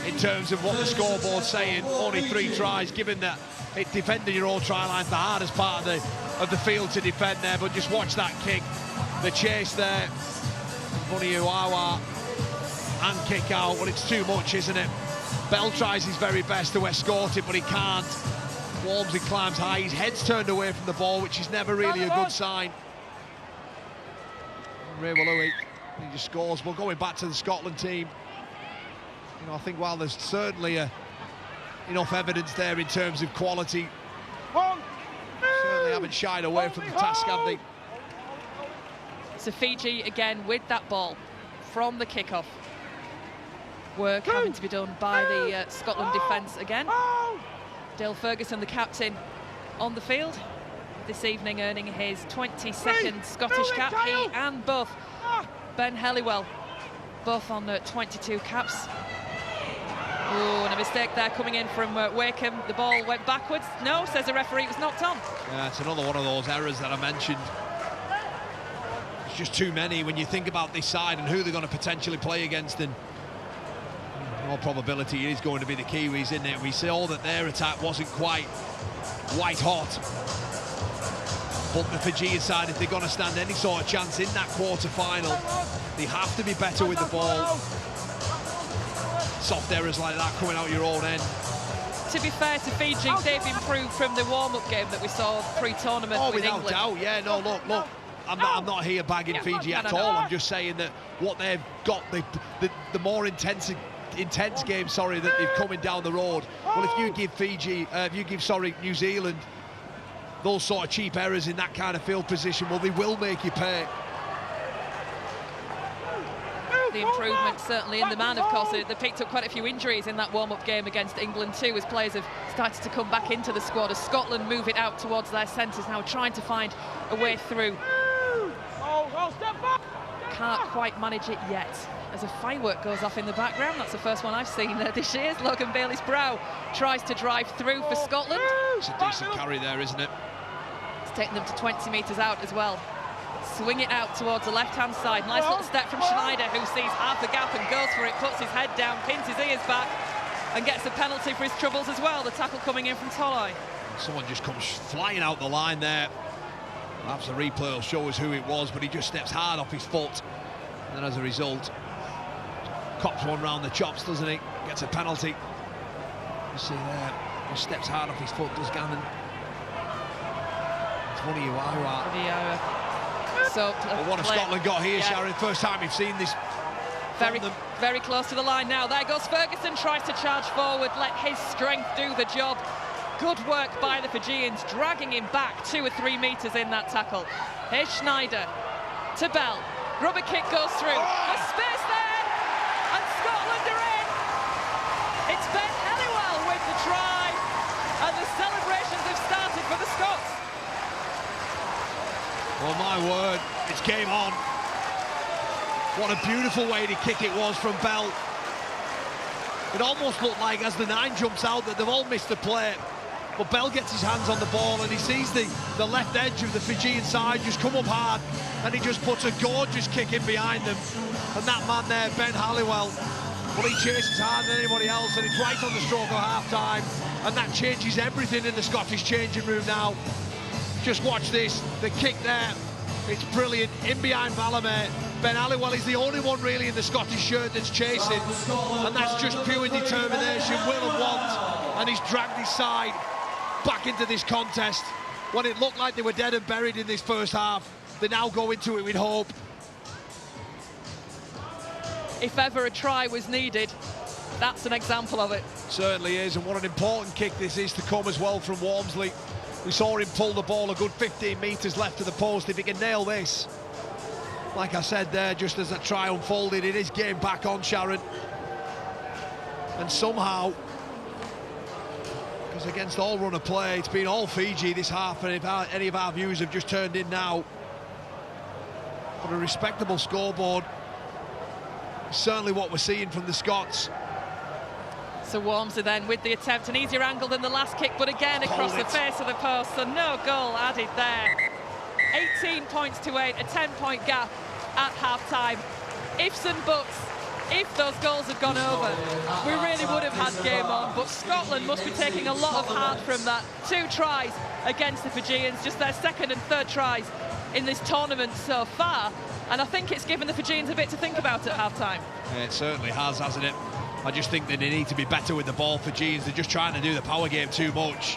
in terms of what the scoreboard's saying. Only 3 tries, given that defending your own try line's the hardest part of the field to defend there. But just watch that kick, the chase there. Vuniuawa and kick out. Well, it's too much, isn't it? Bell tries his very best to escort it, but he can't. Walmsley climbs high. His head's turned away from the ball, which is never really a good sign. Rewalui, he just scores. Well, going back to the Scotland team, you know, I think while there's certainly enough evidence there in terms of quality, certainly haven't shied away from the task, have they? So Fiji again with that ball from the kickoff. Work having to be done by the Scotland defence again. Dale Ferguson, the captain, on the field this evening, earning his 22nd Scottish cap. He and both Ben Helliwell both on 22 caps. Oh, and a mistake there coming in from Wakeham. The ball went backwards. No, says the referee, it was knocked on. Yeah, it's another one of those errors that I mentioned. It's just too many when you think about this side and who they're going to potentially play against, and in all probability it is going to be the Kiwis, isn't it? We saw that their attack wasn't quite white hot. But the Fijian side, if they're going to stand any sort of chance in that quarter-final, they have to be better with the ball. Soft errors like that coming out your own end. To be fair to Fiji, they've improved from the warm-up game that we saw pre-tournament with without England. doubt, yeah, no, look, I'm not here bagging Fiji at all. I'm just saying that what they've got, the more intense game, that they've coming down the road. Well, if you give New Zealand those sort of cheap errors in that kind of field position, well, they will make you pay. The improvement certainly in the man, of course. They picked up quite a few injuries in that warm-up game against England too, as players have started to come back into the squad, as Scotland move it out towards their centres now, trying to find a way through. Can't quite manage it yet, as a firework goes off in the background. That's the first one I've seen this year. Logan Bailey's brow tries to drive through for Scotland. It's a decent carry there, isn't it? It's taken them to 20 metres out as well. Swing it out towards the left-hand side. Nice little step from Schneider, who sees half the gap and goes for it, puts his head down, pins his ears back, and gets a penalty for his troubles as well. The tackle coming in from Tolai. Someone just comes flying out the line there. Perhaps the replay will show us who it was, but he just steps hard off his foot. And as a result, cops one round the chops, doesn't he? Gets a penalty. You see there, he steps hard off his foot, does Gannon. It's one of you, So, well, what have Scotland got here, Sharon? First time we've seen this. Very close to the line now. There goes Ferguson, tries to charge forward, let his strength do the job. Good work by the Fijians, dragging him back 2 or 3 metres in that tackle. Here's Schneider to Bell. Rubber kick goes through. There's space there, and Scotland are in. It's Ben Helliwell with the try, and the celebrations have started for the Scots. Well, my word, it's game on. What a beautiful way to kick it was from Bell. It almost looked like, as the 9 jumps out, that they've all missed the play. But Bell gets his hands on the ball and he sees the left edge of the Fijian side just come up hard, and he just puts a gorgeous kick in behind them. And that man there, Ben Halliwell, well, he chases harder than anybody else, and it's right on the stroke of half-time. And that changes everything in the Scottish changing room now. Just watch this, the kick there, it's brilliant, in behind Valame. Ben Halliwell is the only one really in the Scottish shirt that's chasing, and that's just pure determination, will and want, and he's dragged his side back into this contest. When it looked like they were dead and buried in this first half, they now go into it with hope. If ever a try was needed, that's an example of it. Certainly is, and what an important kick this is to come as well from Walmsley. We saw him pull the ball a good 15 metres left to the post. If he can nail this, like I said there, just as that try unfolded, it is getting back on, Sharon. And somehow, because against all run of play, it's been all Fiji this half, and if any of our viewers have just turned in now, but a respectable scoreboard, certainly what we're seeing from the Scots. So Walmsley then with the attempt, an easier angle than the last kick, but again across the face of the post, so no goal added there. 18 points to 8, a 10-point gap at half-time. Ifs and buts, if those goals had gone over, we really would have had game on, but Scotland must be taking a lot of heart from that. 2 tries against the Fijians, just their second and third tries in this tournament so far, and I think it's given the Fijians a bit to think about at half-time. Yeah, it certainly has, hasn't it? I just think that they need to be better with the ball. Fijians, they're just trying to do the power game too much.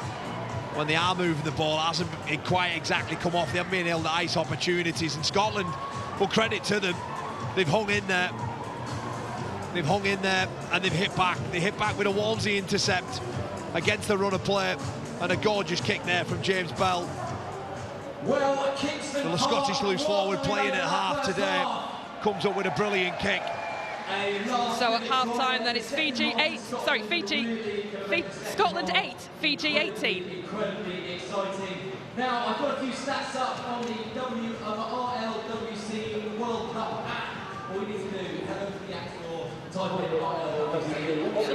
When they are moving the ball, it hasn't quite exactly come off. They haven't been able to ice opportunities. And Scotland, well, credit to them, they've hung in there. They've hung in there and they've hit back. They hit back with a Walmsley intercept against the run of play, and a gorgeous kick there from James Bell. Well, the Scottish loose forward playing at half today comes up with a brilliant kick. So at half-time then it's Scotland 8, Fiji 18. Incredibly exciting. Now, I've got a few stats up on the RLWC World Cup app.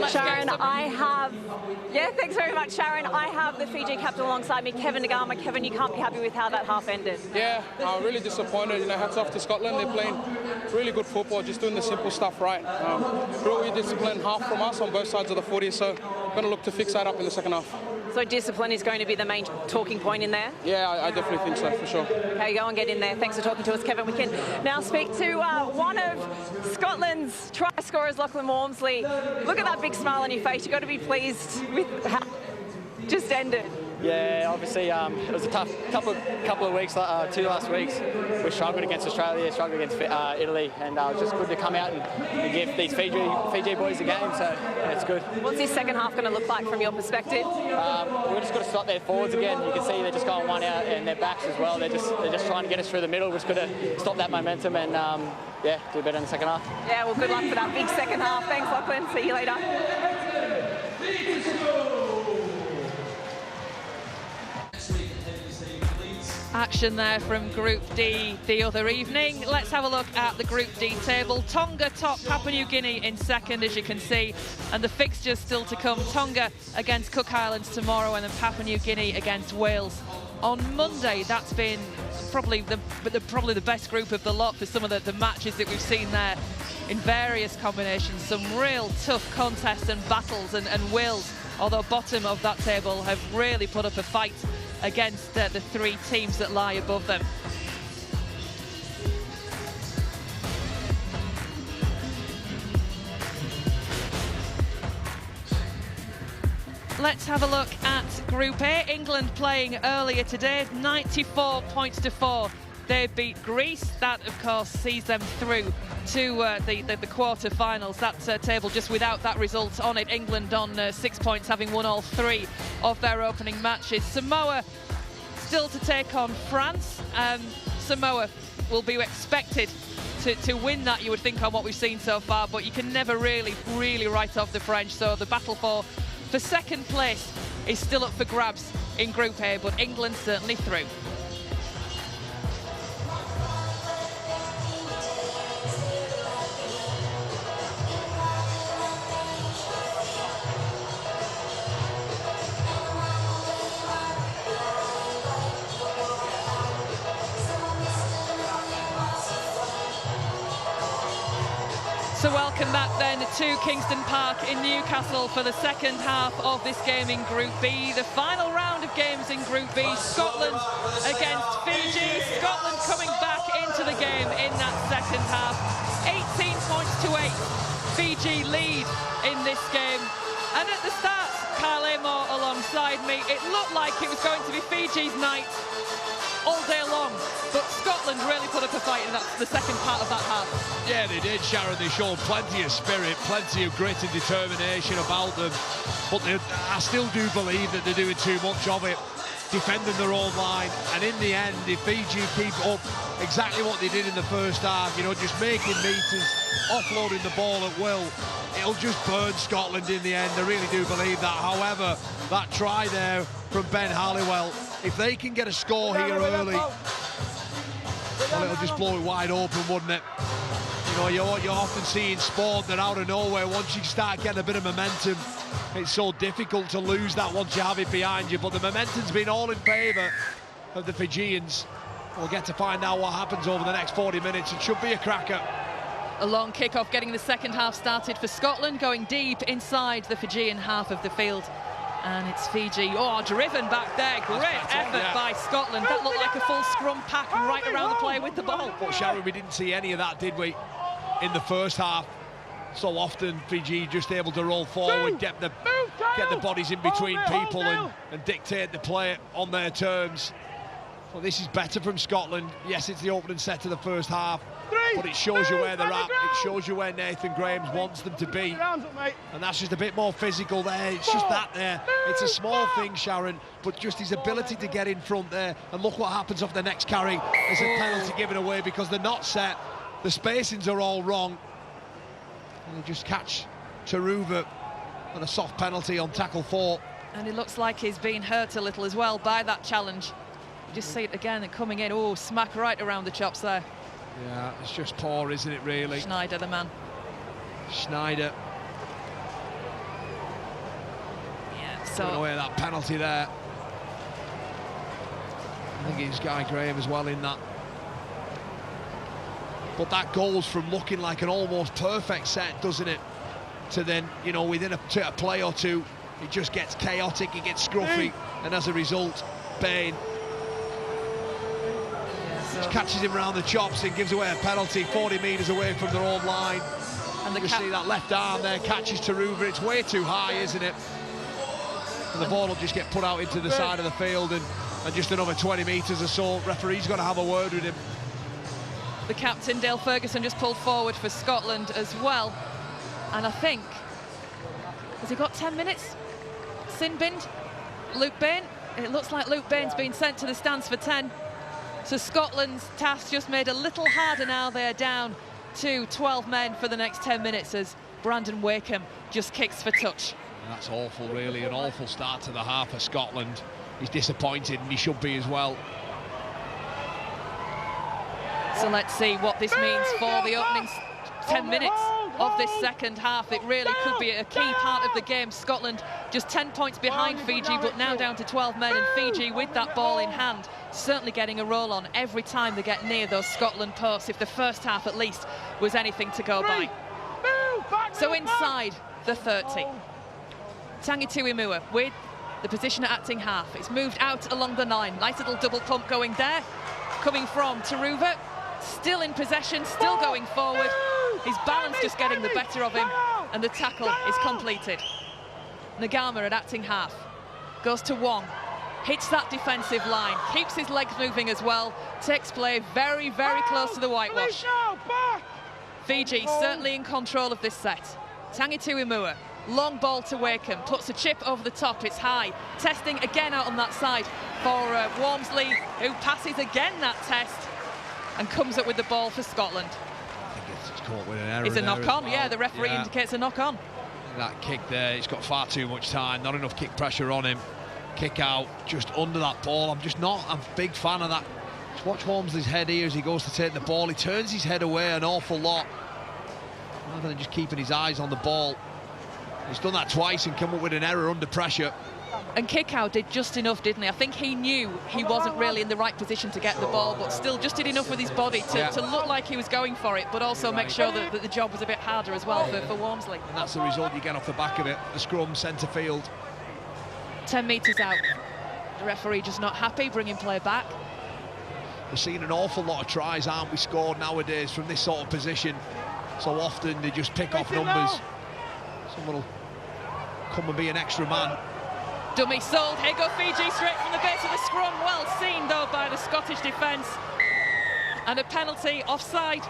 Sharon, thanks very much, Sharon. I have the Fiji captain alongside me, Kevin Nagama. Kevin, you can't be happy with how that half ended. Yeah, I'm really disappointed. Hats off to Scotland. They're playing really good football, just doing the simple stuff right. Really disciplined half from us on both sides of the footy, so going to look to fix that up in the second half. So discipline is going to be the main talking point in there? Yeah, I definitely think so, for sure. Okay, go and get in there. Thanks for talking to us, Kevin. We can now speak to one of Scotland's try scorers, Lachlan Walmsley. Look at that big smile on your face. You've got to be pleased with how it just ended. Yeah, obviously it was a tough couple of weeks, 2 last weeks. We struggled against Australia, struggled against Italy, and it was just good to come out and give these Fiji boys a game, so yeah, it's good. What's this second half going to look like from your perspective? We're just got to stop their forwards again. You can see they're just going one out, and their backs as well. They're just trying to get us through the middle. We're just got to stop that momentum and yeah, do better in the second half. Yeah, well, good luck for that big second half. Thanks, Lachlan. See you later. Action there from Group D the other evening. Let's have a look at the Group D table. Tonga top, Papua New Guinea in second, as you can see, and the fixtures still to come. Tonga against Cook Islands tomorrow, and then Papua New Guinea against Wales on Monday. That's been probably the best group of the lot for some of the matches that we've seen there in various combinations. Some real tough contests and battles, and Wales, although bottom of that table, have really put up a fight against the three teams that lie above them. Let's have a look at Group A. England playing earlier today, 94 points to 4. They beat Greece. That, of course, sees them through to the quarter-finals. That table just without that result on it. England on 6 points, having won all 3 of their opening matches. Samoa still to take on France. Samoa will be expected to win that, you would think, on what we've seen so far, but you can never really write off the French. So the battle for second place is still up for grabs in Group A, but England certainly through. So welcome back then to Kingston Park in Newcastle for the second half of this game in Group B. The final round of games in Group B, Scotland against Fiji. Scotland coming back into the game in that second half. 18 points to 8. Fiji lead in this game. And at the start, Kyle Amor alongside me, it looked like it was going to be Fiji's night all day long, but Scotland really put up a fight in the second part of that half. Yeah, they did, Sharon. They showed plenty of spirit, plenty of grit and determination about them, but I still do believe that they're doing too much of it, defending their own line, and in the end, if Fiji keep up exactly what they did in the first half, you know, just making meters, offloading the ball at will, it'll just burn Scotland in the end. I really do believe that. However, that try there from Ben Halliwell, if they can get a score here early, well, it'll just blow it wide open, wouldn't it? You know, you're often seeing sport that out of nowhere, once you start getting a bit of momentum, it's so difficult to lose that once you have it behind you. But the momentum's been all in favour of the Fijians. We'll get to find out what happens over the next 40 minutes. It should be a cracker. A long kick-off getting the second half started for Scotland, going deep inside the Fijian half of the field. And it's Fiji, driven back there. Great effort by Scotland. That looked like a full scrum pack right around the player with the ball. But Sharon, we didn't see any of that, did we, in the first half? So often Fiji just able to roll forward, get the bodies in between people and dictate the play on their terms. Well, this is better from Scotland. Yes, it's the opening set of the first half, but it shows you where they're at. It shows you where Nathan Graham wants them to be. And that's just a bit more physical there. It's just that there. It's a small thing, Sharon, but just his ability to get in front there. And look what happens off the next carry. There's a penalty given away because they're not set. The spacings are all wrong. And they just catch Taruva on a soft penalty on tackle 4. And it looks like he's been hurt a little as well by that challenge. You just see it again and coming in. Oh, smack right around the chops there. Yeah, it's just poor, isn't it, really? Schneider, the man. Schneider. Yeah, Giving so away that penalty there. I think it's Guy Graham as well in that. But that goes from looking like an almost perfect set, doesn't it, to then, you know, within a play or two, it just gets chaotic, it gets scruffy, and as a result, Bain just catches him around the chops and gives away a penalty 40 metres away from their own line. And you see that left arm there, catches Taruva. It's way too high, isn't it? And the ball will just get put out into the side of the field, and just another 20 metres or so. Referee's got to have a word with him. The captain, Dale Ferguson, just pulled forward for Scotland as well. And I think, has he got 10 minutes? Sinbind? Luke Bain? It looks like Luke Bain's been sent to the stands for 10. So Scotland's task just made a little harder now. They're down to 12 men for the next 10 minutes as Brandon Wakeham just kicks for touch. That's awful, really. An awful start to the half for Scotland. He's disappointed, and he should be as well. So let's see what this means for the opening 10 minutes of this second half. It really could be a key part of the game. Scotland just 10 points behind Fiji, but now down to 12 men, and Fiji with that ball in hand, certainly getting a roll on every time they get near those Scotland posts, if the first half at least was anything to go by. So inside the 30, Tangi Tuimua with the position at acting half. It's moved out along the line. Nice little double pump going there, coming from Taruva. Still in possession, still going forward. His balance just getting the better of him, and the tackle is completed. Nagama at acting half goes to Wong, hits that defensive line, keeps his legs moving as well, takes play very, very close to the whitewash. Fiji certainly in control of this set. Tangi Tuimua, long ball to Wakeham, puts a chip over the top, it's high. Testing again out on that side for Wormsley, who passes again that test and comes up with the ball for Scotland. I think it's caught with an error. It's a knock-on, well. yeah, the referee indicates a knock-on. That kick there, it's got far too much time, not enough kick pressure on him. Kick out, just under that ball. I'm a big fan of that. Just watch Holmesley's head here as he goes to take the ball. He turns his head away an awful lot, rather than just keeping his eyes on the ball. He's done that twice and come up with an error under pressure. And Kickout did just enough, didn't he? I think he knew he wasn't really in the right position to get the ball, but still just did enough with his body to look like he was going for it, but also make sure that the job was a bit harder as well for Wormsley. And that's the result you get off the back of it. The scrum, centre field. 10 metres out. The referee just not happy, bringing play back. We're seeing an awful lot of tries, aren't we, scored nowadays from this sort of position. So often they just pick off numbers. Someone will come and be an extra man. Dummy sold, here go Fiji straight from the base of the scrum. Well seen though by the Scottish defence. And a penalty, offside.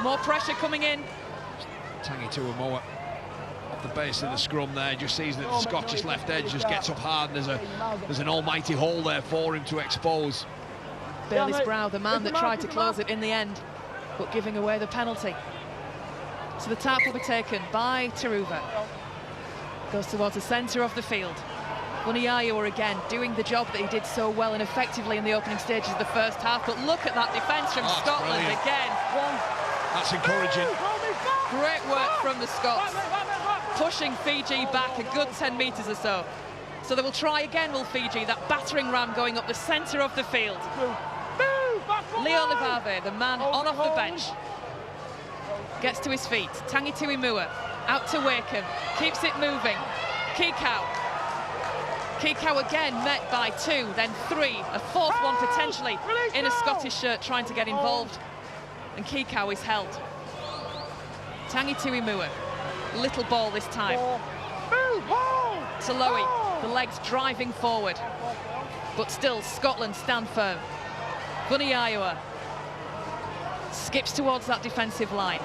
More pressure coming in. Tangi Tuimua off the base of the scrum there, just sees that the Scottish left edge just gets up hard, and there's an almighty hole there for him to expose. Bayliss Brow, the man that tried to close it in the end, but giving away the penalty. So the tap will be taken by Taruva. Goes towards the centre of the field. Buniyayua again doing the job that he did so well and effectively in the opening stages of the first half, but look at that defence from Scotland again. That's encouraging. Great work from the Scots, pushing Fiji back a good 10 metres or so. So they will try again, will Fiji, that battering ram going up the centre of the field. Leo Livave, the man on off the bench, gets to his feet. Tangi Tuimua out to Wakeham, keeps it moving. Kikau again met by 2, then 3, a 4th one potentially in a Scottish shirt trying to get involved. And Kikau is held. Tangi Tuimua, little ball this time. Taloe, the legs driving forward. But still, Scotland stand firm. Buniyayua skips towards that defensive line.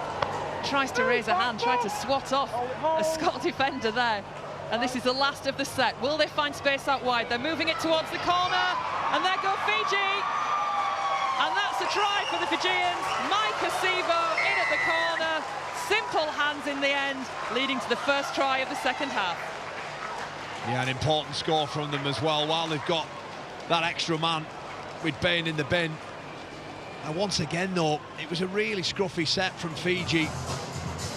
Tries to raise a hand, tried to swat off a Scot defender there. And this is the last of the set. Will they find space out wide? They're moving it towards the corner, and there go Fiji. And that's a try for the Fijians. Mike Asivo in at the corner. Simple hands in the end, leading to the first try of the second half. Yeah, an important score from them as well, while they've got that extra man with Bain in the bin. And once again, though, it was a really scruffy set from Fiji.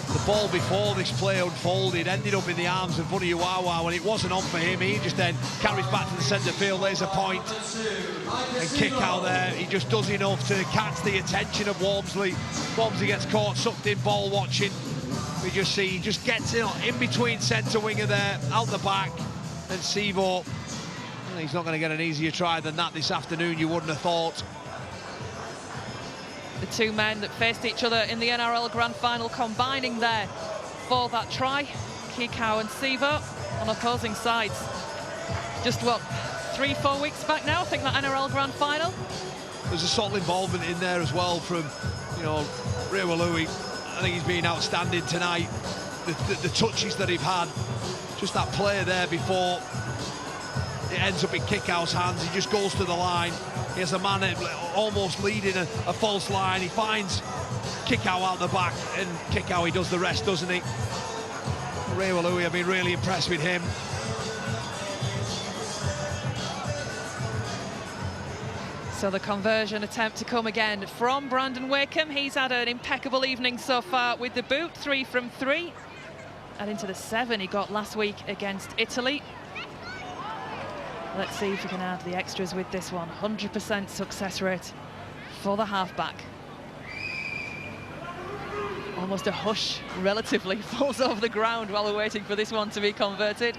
The ball before this play unfolded ended up in the arms of Vuniwawa, and it wasn't on for him. He just then carries back to the centre field, lays a point, and kick out there. He just does enough to catch the attention of Walmsley. Walmsley gets caught, sucked in, ball watching. We just see he just gets in between centre winger there, out the back, and Sivo. He's not going to get an easier try than that this afternoon, you wouldn't have thought. The two men that faced each other in the NRL Grand Final combining there for that try. Kikau and Sivo on opposing sides. Just, what, 3-4 weeks back now, I think, that NRL Grand Final. There's a subtle involvement in there as well from, you know, RLWC. I think he's been outstanding tonight. The touches that he's had, just that play there before it ends up in Kikau's hands. He just goes to the line. He has a man almost leading a false line. He finds Kikau out the back, and Kikau, he does the rest, doesn't he? RLWC, I've been really impressed with him. So the conversion attempt to come again from Brandon Wakeham. He's had an impeccable evening so far with the boot, 3 from 3. And into the 7 he got last week against Italy. Let's see if we can add the extras with this one. 100% success rate for the halfback. Almost a hush, relatively, falls over the ground while we're waiting for this one to be converted.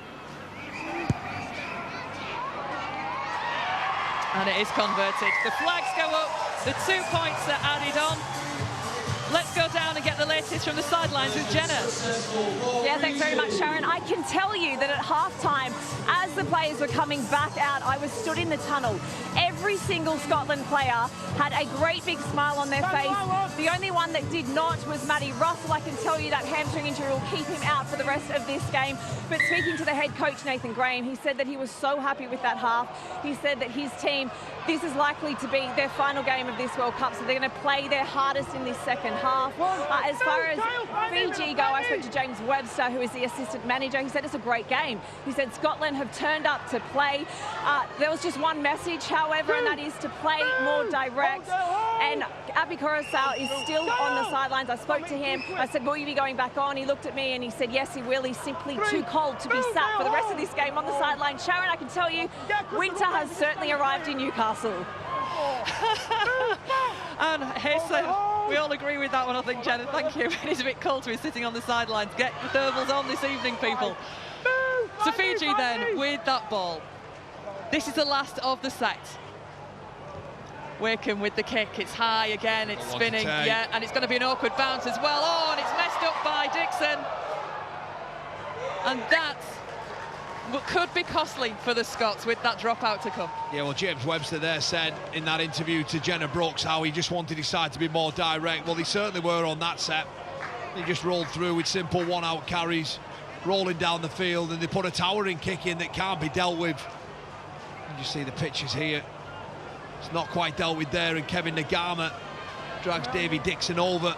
And it is converted. The flags go up, the 2 points are added on. Let's go down and get the latest from the sidelines with Jenna. Yeah, thanks very much, Sharon. I can tell you that at halftime, as the players were coming back out, I was stood in the tunnel. Every single Scotland player had a great big smile on their face. The only one that did not was Matty Russell. I can tell you that hamstring injury will keep him out for the rest of this game. But speaking to the head coach, Nathan Graham, he said that he was so happy with that half. He said that his team, this is likely to be their final game of this World Cup, so they're going to play their hardest in this second half. As far as Fiji go, I spoke to James Webster, who is the assistant manager. He said it's a great game. He said Scotland have turned up to play. There was just one message, however, and that is to play more direct. And Api Coruscant is still on the sidelines. I spoke to him. I said, will you be going back on? He looked at me and he said, yes, he will. He's simply too cold to be sat for the rest of this game on the sideline. Sharon, I can tell you, winter has certainly arrived in Newcastle. And Hayson, we all agree with that one, I think, Jenna. Thank you. It is a bit cold to be sitting on the sidelines. Get the thermals on this evening, people. So Fiji then with that ball. This is the last of the set. Wakeham with the kick. It's high again. It's spinning. Yeah, and it's going to be an awkward bounce as well. Oh, and it's messed up by Dixon. And that could be costly for the Scots with that dropout to come. Yeah, well, James Webster there said in that interview to Jenna Brooks how he just wanted his side to be more direct. Well, they certainly were on that set. They just rolled through with simple one-out carries, rolling down the field, and they put a towering kick in that can't be dealt with. And you see the pictures here. It's not quite dealt with there, and Kevin Nagama drags Davy Dixon over.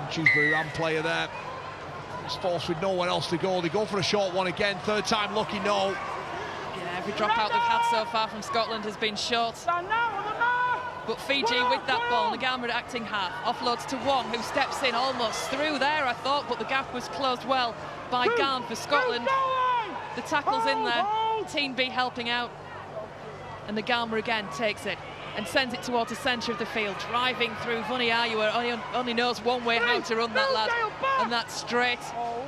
And Shrewsbury Ram player there. It's forced with nowhere else to go. They go for a short one again. Third time lucky, no. Yeah, every dropout they've had so far from Scotland has been short. But Fiji with that ball, Nagama acting hard. Offloads to one, who steps in almost through there, I thought, but the gap was closed well by Garn for Scotland. The tackle's in there. Team B helping out. And Nagama again takes it and sends it towards the centre of the field, driving through Vuniwawa, only knows one way how to run that lad, and that's straight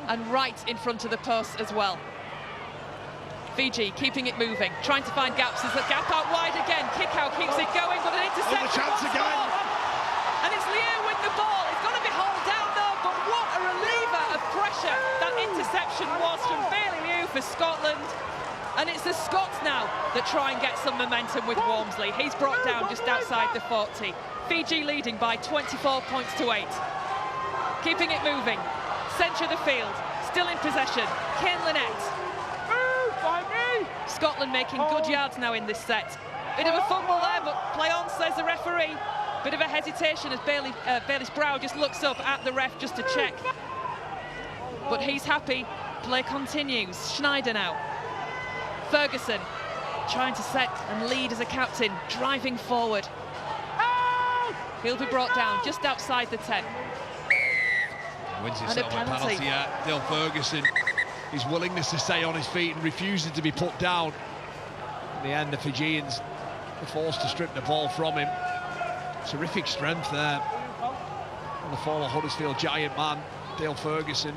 and right in front of the post as well. Fiji keeping it moving, trying to find gaps. There's a gap out wide again. Kickout keeps it going, but an interception. Chance again. And it's Liu with the ball. It's going to be hauled down though, but what a reliever of pressure that interception was from Bailey Liu for Scotland. And it's the Scots now that try and get some momentum with Walmsley. He's brought down just outside the 40. Fiji leading by 24 points to 8. Keeping it moving. Centre of the field. Still in possession. Kane Lynette. Scotland making good yards now in this set. Bit of a fumble there, but play on, says the referee. Bit of a hesitation as Bayliss Brow just looks up at the ref just to check. But he's happy. Play continues. Schneider now. Ferguson trying to set and lead as a captain, driving forward. He'll be brought down just outside the 10. Wins And himself a penalty. Dale Ferguson, his willingness to stay on his feet and refusing to be put down. In the end, the Fijians were forced to strip the ball from him. Terrific strength there on the former Huddersfield Giant man, Dale Ferguson.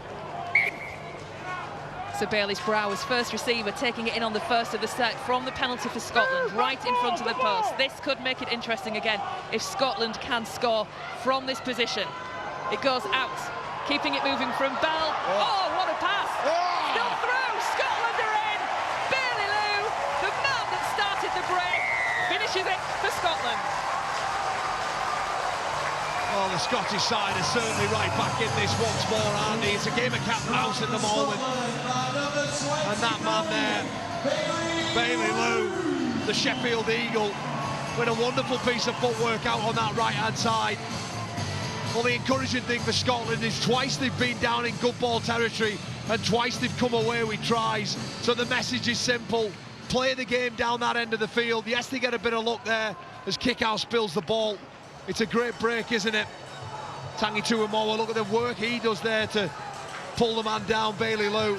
So Bailey's Brow was first receiver, taking it in on the first of the set from the penalty for Scotland, right in front of the post. This could make it interesting again if Scotland can score from this position. It goes out, keeping it moving from Bell. Oh, what a pass! Still through, Scotland are in! Bailey Lou, the man that started the break, finishes it for Scotland. Well, the Scottish side are certainly right back in this once more, aren't they? It's a game of cat and mouse at the moment. And that man there, Bailey Lou, the Sheffield Eagle, with a wonderful piece of footwork out on that right-hand side. Well, the encouraging thing for Scotland is twice they've been down in good ball territory and twice they've come away with tries. So the message is simple. Play the game down that end of the field. Yes, they get a bit of luck there as Kickout spills the ball. It's a great break, isn't it? Tangi Tuamoa, look at the work he does there to pull the man down, Bailey Lou.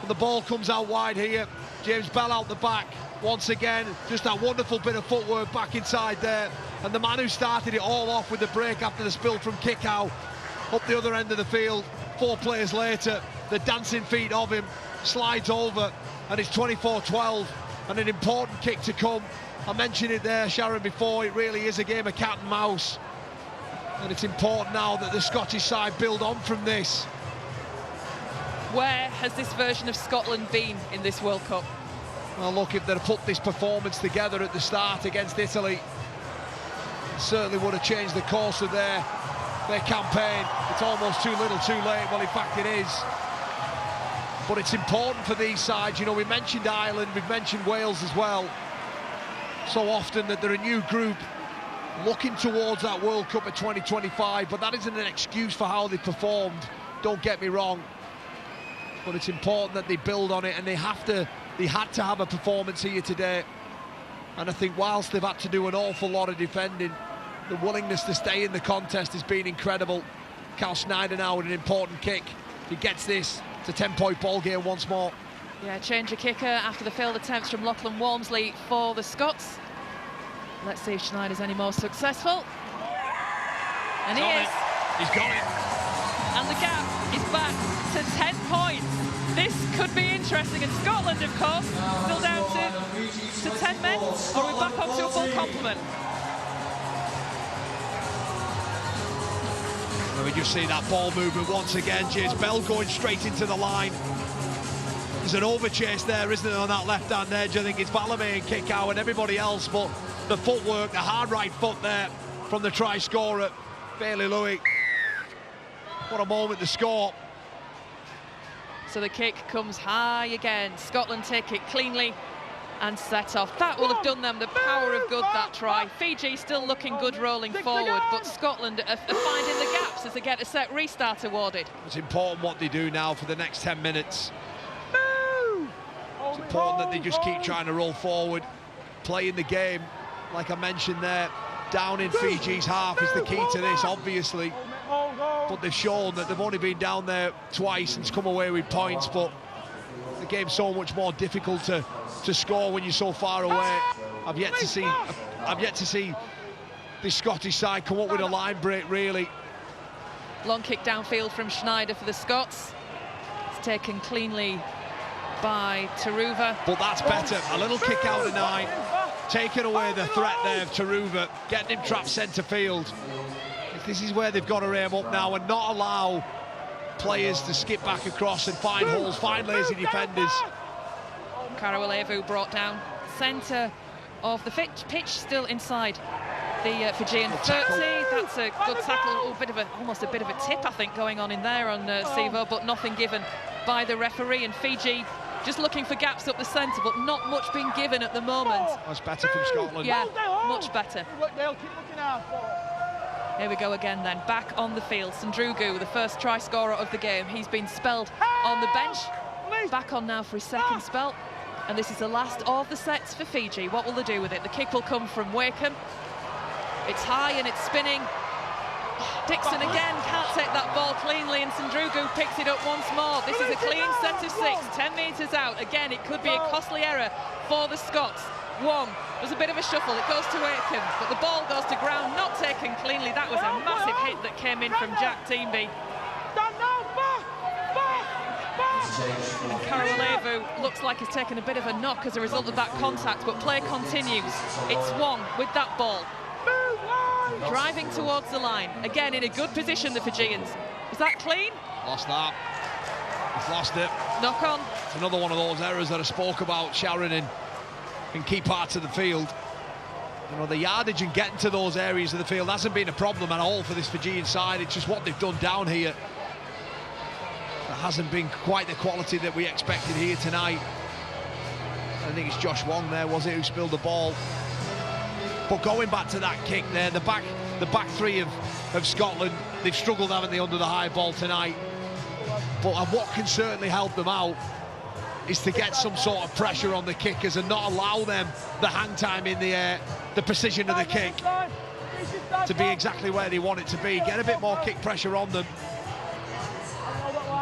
And the ball comes out wide here. James Bell out the back. Once again, just that wonderful bit of footwork back inside there. And the man who started it all off with the break after the spill from Kickout up the other end of the field, 4 players later, the dancing feet of him slides over, and it's 24-12, and an important kick to come. I mentioned it there, Sharon, before. It really is a game of cat and mouse, and it's important now that the Scottish side build on from this. Where has this version of Scotland been in this World Cup? Well, look, if they'd have put this performance together at the start against Italy, it certainly would have changed the course of their campaign. It's almost too little too late. Well, in fact it is. But it's important for these sides. You know, we mentioned Ireland, we've mentioned Wales as well, so often that they're a new group looking towards that World Cup of 2025, but that isn't an excuse for how they performed, don't get me wrong. But it's important that they build on it, and they had to have a performance here today. And I think whilst they've had to do an awful lot of defending, the willingness to stay in the contest has been incredible. Cal Snyder now with an important kick. If he gets this, it's a 10-point ball game once more. Yeah, change of kicker after the failed attempts from Lachlan Walmsley for the Scots. Let's see if Schneider's any more successful. And he is. He's got it. And the gap is back to 10 points. This could be interesting. And Scotland, of course, still down to 10 men. Or are we back onto a full complement? And we just see that ball movement once again. James Bell going straight into the line. There's an overchase there, isn't there, on that left-hand edge. I think it's Ballamy and Kickout and everybody else, but the footwork, the hard right foot there from the try scorer, Bailey Louis. What a moment to score. So the kick comes high again. Scotland take it cleanly and set off. That will have done them the power of good, that try. Fiji still looking good rolling forward, but Scotland are finding the gaps as they get a set restart awarded. It's important what they do now for the next 10 minutes. It's important that they just keep trying to roll forward, playing the game, like I mentioned there. Down in Fiji's half is the key to this, obviously. But they've shown that they've only been down there twice and come away with points, but the game's so much more difficult to score when you're so far away. I've yet to see the Scottish side come up with a line break, really. Long kick downfield from Schneider for the Scots. It's taken cleanly by Taruva. But that's better. A little kick out of 9, taking away the threat there of Taruva, getting him trapped centre field. This is where they've got to aim up now and not allow players to skip back across and find holes, find lazy defenders. Karawalevu brought down centre of the pitch, still inside the Fijian 30. That's a good tackle, almost a bit of a tip, I think, going on in there on Sivo, but nothing given by the referee. And Fiji just looking for gaps up the centre, but not much being given at the moment. That's better from Scotland. Yeah, much better. Here we go again then, back on the field. Sandrugu, the first try scorer of the game. He's been spelled on the bench. Back on now for his second spell. And this is the last of the sets for Fiji. What will they do with it? The kick will come from Wakeham. It's high and it's spinning. Dixon again can't take that ball cleanly, and Sandrugu picks it up once more. This is a clean set of 6, 10 metres out. Again, it could be a costly error for the Scots. Wong, there's a bit of a shuffle, it goes to Aiken, but the ball goes to ground, not taken cleanly. That was a massive hit that came in from Jack Teamby. Karalevu looks like he's taken a bit of a knock as a result of that contact, but play continues. It's Wong with that ball, driving towards the line. Again, in a good position, the Fijians. Is that clean? Lost that. He's lost it. Knock on. It's another one of those errors that I spoke about, Sharon, in key parts of the field. You know, the yardage and getting to those areas of the field hasn't been a problem at all for this Fijian side. It's just what they've done down here that hasn't been quite the quality that we expected here tonight. I think it's Josh Wong there, was it, who spilled the ball. But going back to that kick there, the back three of Scotland, they've struggled, haven't they, under the high ball tonight. But what can certainly help them out is to get some sort of pressure on the kickers and not allow them the hang time in the air, the precision of the kick to be exactly where they want it to be. Get a bit more kick pressure on them.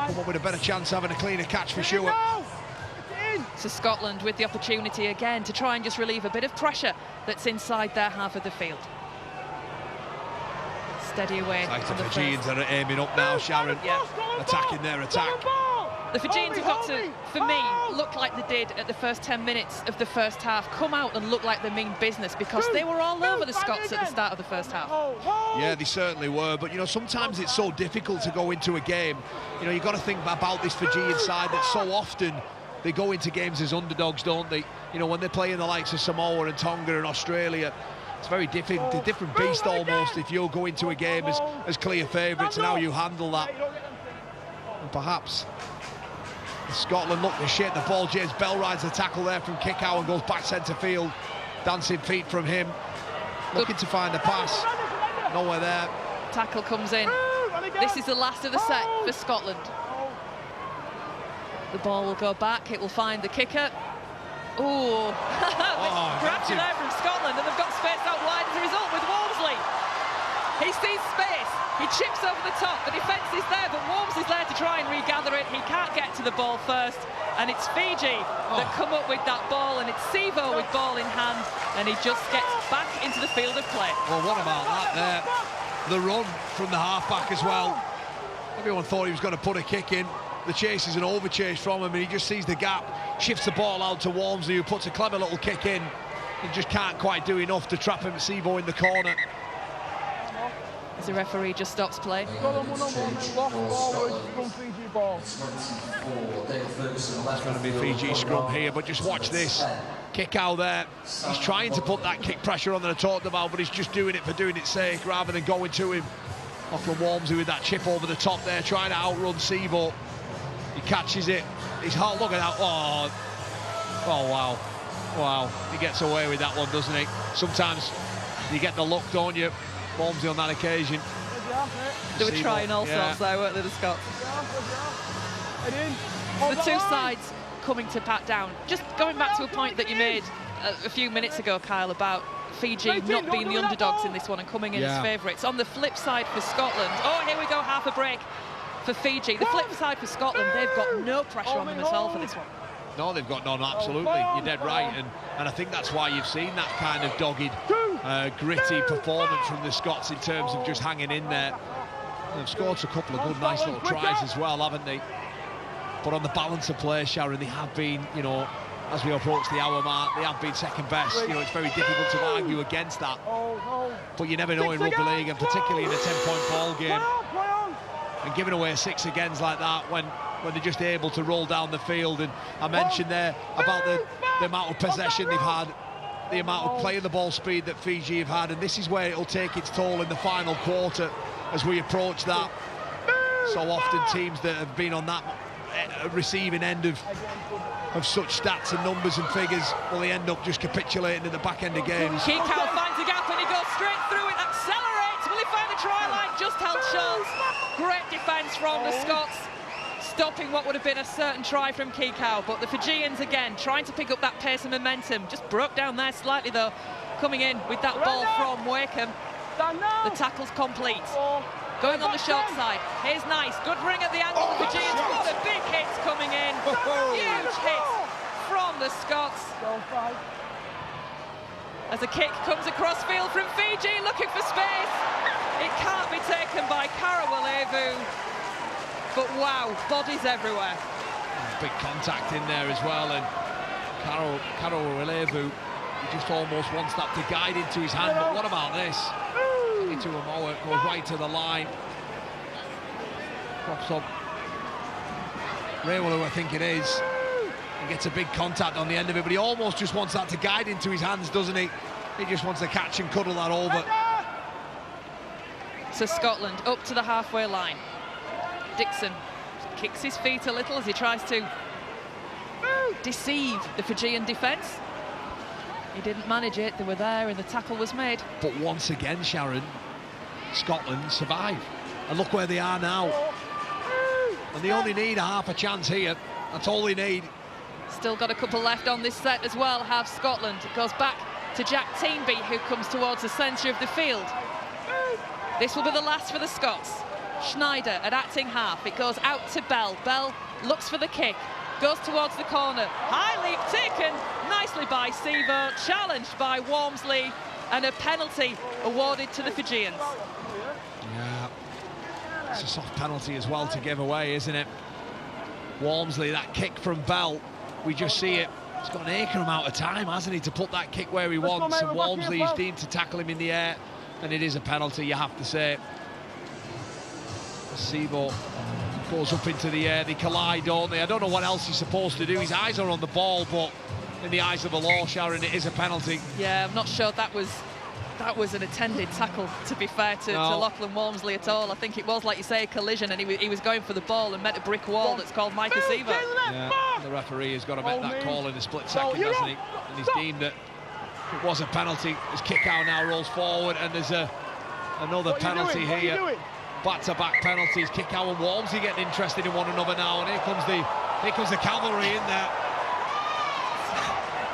Come up with a better chance of having a cleaner catch for sure. So Scotland with the opportunity again to try and just relieve a bit of pressure that's inside their half of the field. Steady away. Like the Fijians are aiming up now, Sharon. Yeah. Attacking their attack. The Fijians have got to, for me, look like they did at the first 10 minutes of the first half. Come out and look like they mean business, because they were all over the Scots at the start of the first half. Yeah, they certainly were. But, you know, sometimes it's so difficult to go into a game. You know, you've got to think about this Fijian side that so often they go into games as underdogs, don't they? You know, when they're playing the likes of Samoa and Tonga and Australia, it's very different, a different beast almost if you'll go into a game as clear favourites and how you handle that. And perhaps Scotland look to shit the ball. James Bell rides the tackle there from kick-out and goes back centre field. Dancing feet from him. Looking to find the pass. Nowhere there. Tackle comes in. This is the last of the set for Scotland. The ball will go back. It will find the kicker. Ooh. Scratching there from Scotland, and they've got space out wide as a result with Walmsley. He sees space. He chips over the top. The defence is there, but Worms is there to try and regather it. He can't get to the ball first, and it's Fiji that come up with that ball, and it's Sivo with ball in hand, and he just gets back into the field of play. Well, what about that there? The run from the half-back as well. Everyone thought he was going to put a kick in. The chase is an over-chase from him, and he just sees the gap, shifts the ball out to Walmsley, who puts a clever little kick in. He just can't quite do enough to trap him at Sivo in the corner. As the referee just stops play. It's going to be Fiji scrum here, but just watch this. Kick out there. He's trying to put that kick pressure on that I talked about, but he's just doing it for doing its sake rather than going to him. Lachlan Walmsley with that chip over the top there, trying to outrun Sivo. He catches it. He's hard. Look at that. Oh, wow. Wow. He gets away with that one, doesn't he? Sometimes you get the luck, don't you? Walmsley on that occasion. They were trying all sorts there, weren't they, the Scots? The two sides coming to pat down. Just going back to a point that you made a few minutes ago, Kyle, about Fiji not being the underdogs in this one and coming in as favourites. On the flip side for Scotland, oh, here we go, half a break for Fiji. The flip side for Scotland, they've got no pressure on them at all for this one. No, they've got none, absolutely. You're dead right, and I think that's why you've seen that kind of dogged, gritty performance from the Scots in terms of just hanging in there. They've scored a couple of good, nice little tries as well, haven't they? But on the balance of play, Sharon, they have been, you know, as we approach the hour mark, they have been second best. You know, it's very difficult to argue against that. But you never know in rugby league, and particularly in a 10-point ball game. And giving away 6 agains like that when they're just able to roll down the field. And I mentioned there about the amount of possession they've had, the amount of play of the ball speed that Fiji have had, and this is where it'll take its toll in the final quarter as we approach that. So often teams that have been on that receiving end of such stats and numbers and figures, well, they end up just capitulating at the back end of games. Kikau finds a gap and he goes straight through it, accelerates, will he find the try line? Just held short. Great defence from the Scots, stopping what would have been a certain try from Kikau, but the Fijians again trying to pick up that pace and momentum. Just broke down there slightly though, coming in with that ball from Wakeham. The tackle's complete. Going on the short side. Here's Nice. Good ring at the angle of the Fijians. What a big hit coming in. Huge hit from the Scots. As a kick comes across field from Fiji, looking for space. It can't be taken by Karawalevu. But wow, bodies everywhere. Big contact in there as well, and Karawalevu, he just almost wants that to guide into his hand, but what about this? Into a mower, goes right to the line. Props up. Rewolu, I think it is. He gets a big contact on the end of it, but he almost just wants that to guide into his hands, doesn't he? He just wants to catch and cuddle that over. So Scotland up to the halfway line. Dixon kicks his feet a little as he tries to deceive the Fijian defence. He didn't manage it, they were there and the tackle was made. But once again, Sharon, Scotland survive. And look where they are now. And they only need a half a chance here. That's all they need. Still got a couple left on this set as well, have Scotland. It goes back to Jack Teenby, who comes towards the centre of the field. This will be the last for the Scots. Schneider at acting half. It goes out to Bell. Bell looks for the kick. Goes towards the corner. High leap taken nicely by Sevo, challenged by Walmsley, and a penalty awarded to the Fijians. Yeah, it's a soft penalty as well to give away, isn't it? Walmsley, that kick from Bell, we just see it. He's got an acre amount of time, hasn't he, to put that kick where he wants, and Walmsley is deemed to tackle him in the air, and it is a penalty, you have to say. Sevo goes up into the air, they collide, don't they? I don't know what else he's supposed to do. His eyes are on the ball, but in the eyes of the law, Sharon, it is a penalty. Yeah, I'm not sure that was an intended tackle, to be fair to Lachlan Walmsley at all. I think it was, like you say, a collision, and he was going for the ball and met a brick wall that's called Micah Sevo. Yeah, the referee has got to make that call in a split second, hasn't he? And he's deemed that it was a penalty. His kick out now rolls forward, and there's another penalty here. Back-to-back penalties. Kick out and Walmsley getting interested in one another now, and here comes the cavalry in there.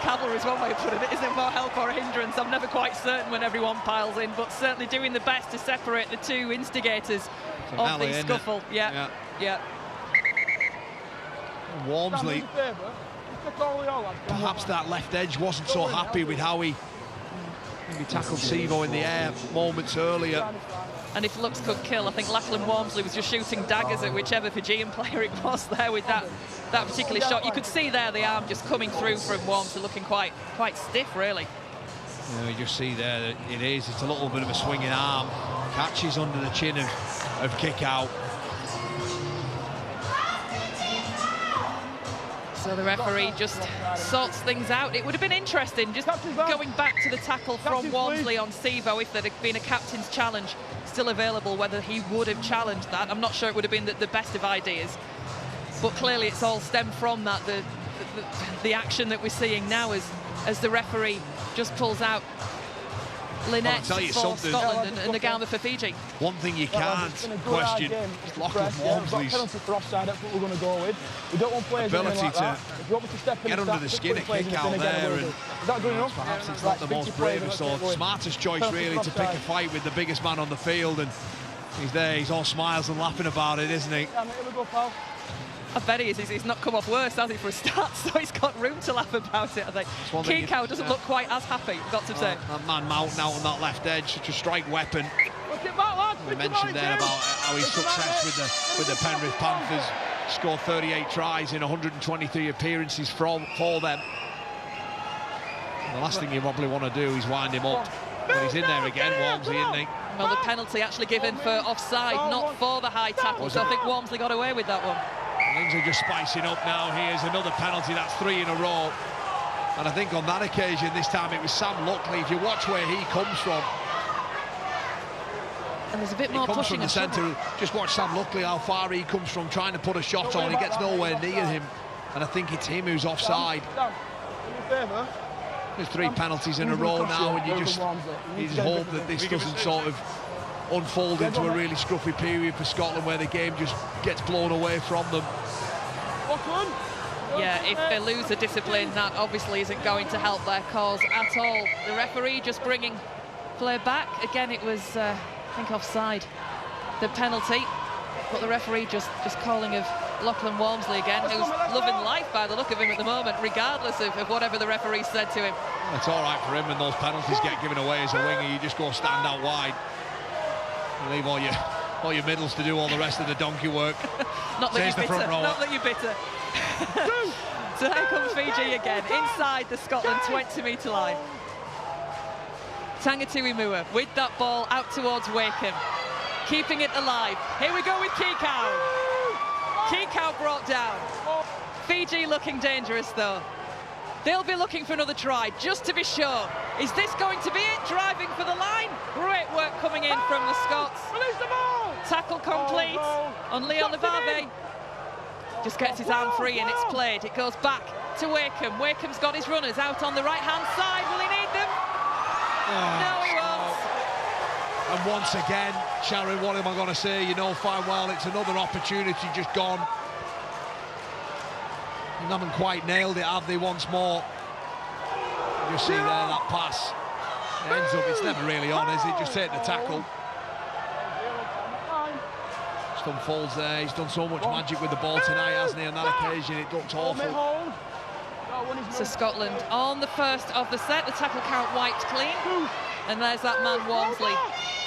Cavalry is one way of putting it. Is it more help or a hindrance? I'm never quite certain when everyone piles in, but certainly doing the best to separate the two instigators of the scuffle. Yeah. Walmsley, perhaps that left edge wasn't so happy with how he tackled Sevo in the air moments earlier. And if looks could kill, I think Lachlan Walmsley was just shooting daggers at whichever Fijian player it was there with that particular shot. You could see there the arm just coming through from Walmsley, looking quite stiff, really. You just see there that it's a little bit of a swinging arm. Catches under the chin of kick out. So the referee just sorts things out. It would have been interesting, just going back to the tackle from Walmsley on Sevo, if there had been a captain's challenge still available, whether he would have challenged that. I'm not sure it would have been the best of ideas. But clearly it's all stemmed from that, the action that we're seeing now as the referee just pulls out Lynette for Scotland and Nagama for Fiji. One thing you can't question is Lachlan Walmsley's ability to get under the skin and kick out there, and perhaps it's not the most bravest or smartest choice really to pick a fight with the biggest man on the field, and he's there, he's all smiles and laughing about it, isn't he? I bet he is. He's not come off worse, has he, for a start? So he's got room to laugh about it, I think. Kikau doesn't look quite as happy, I've got to say. That man Mountain out on that left edge, such a strike weapon. We mentioned there about how his success with the Penrith Panthers, scored 38 tries in 123 appearances for them. And the last thing you probably want to do is wind him up. But he's in there again, Walmsley, isn't he? Well, the penalty actually given for offside, not for the high tackle, so I think Walmsley got away with that one. Things are just spicing up now. Here's another penalty, that's 3 in a row. And I think on that occasion, this time it was Sam Luckley. If you watch where he comes from, and there's a bit more pushing from the centre. Just watch Sam Luckley, how far he comes from trying to put a shot on. He gets nowhere near him, and I think it's him who's offside. There's 3 penalties in a row now, and you just hope that this doesn't sort of unfold into a really scruffy period for Scotland where the game just gets blown away from them. Yeah, if they lose the discipline, that obviously isn't going to help their cause at all. The referee just bringing replay back. Again, it was, I think, offside, the penalty. But the referee just calling of Lachlan Walmsley again, who's loving life by the look of him at the moment, regardless of whatever the referee said to him. It's all right for him when those penalties get given away as a winger. You just go stand out wide. You leave all your middles to do all the rest of the donkey work. Not that you're bitter. Not that you're bitter. So here comes Fiji again, inside the Scotland 20-metre line. Tangatuimua with that ball out towards Wakeham, keeping it alive. Here we go with Kikau. Kikau brought down. Fiji looking dangerous though. They'll be looking for another try, just to be sure. Is this going to be it? Driving for the line. Great work coming in from the Scots. Tackle complete on Leo Levave. Just gets his arm free and it's played. It goes back to Wakeham. Wakeham's got his runners out on the right-hand side. Will he need them? No, he won't. And once again, Sharon, what am I going to say? You know fine well it's another opportunity just gone. They haven't quite nailed it, have they, once more? You see there, that pass. It ends up, it's never really on, is it? Just take the tackle. Just unfolds there. He's done so much magic with the ball tonight, hasn't he? On that occasion, it looked awful. So Scotland on the first of the set. The tackle count wiped clean. And there's that man, Walmsley.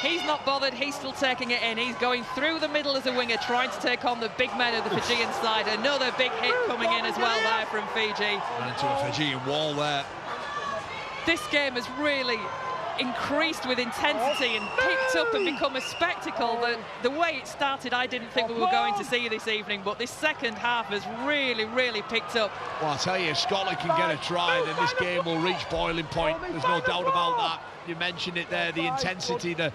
He's not bothered, he's still taking it in. He's going through the middle as a winger, trying to take on the big men of the Fijian side. Another big hit coming in as well there from Fiji. And into a Fijian wall there. This game has really increased with intensity and picked up and become a spectacle that the way it started I didn't think we were going to see this evening, but this second half has really picked up. Well, I'll tell you, if Scotland can get a try, then this game will reach boiling point. There's no doubt about that. You mentioned it there, the intensity, the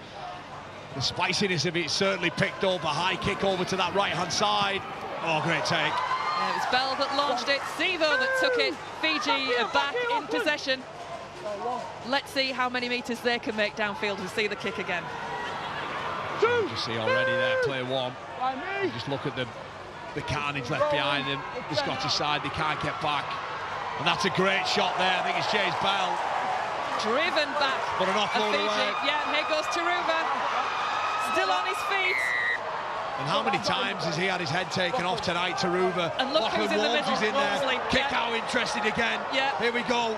spiciness of it certainly picked up. A high kick over to that right-hand side. Oh, great take. Yeah, it was Bell that launched it, Sivo that took it. Fiji are back in possession. Let's see how many metres they can make downfield. We'll see the kick again. You see already there, play one. You just look at the carnage left behind them. The Scottish side, they can't get back. And that's a great shot there. I think it's James Bell. Driven back. But an offload away. Yeah, and here goes Taruva. Still on his feet. And how many times has he had his head taken off tonight, Taruva? And look who's in the middle. Is in there. Walmsley. Kick out interested again. Yeah. Here we go.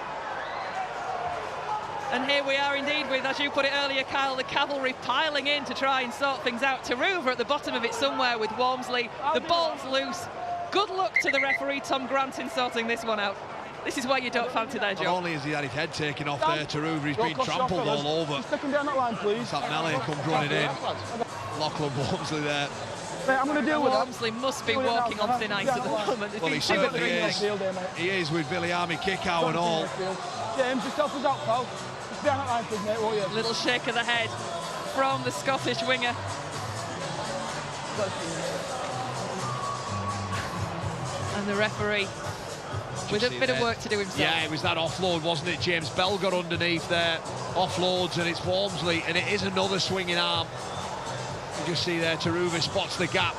And here we are indeed with, as you put it earlier, Kyle, the cavalry piling in to try and sort things out. Taruva at the bottom of it somewhere with Walmsley. The ball's loose. Good luck to the referee, Tom Grant, in sorting this one out. This is why you don't fancy their job. Not only has he had his head taken off there, Taruva, he's been trampled all over. Stick him down that line, please. That melee comes running in. Lachlan Walmsley there. I'm going to deal with that. Walmsley must be walking on thin ice at the moment. Well, he certainly is. He is with Viliami Kikau and all. James, just help us out, pal. Just down that line, please, mate, won't you? Little shake of the head from the Scottish winger. And the referee with a bit of work to do himself. Yeah, it was that offload, wasn't it? James Bell got underneath there, offloads, and it's Walmsley, and it is another swinging arm. You just see there, Taruva spots the gap.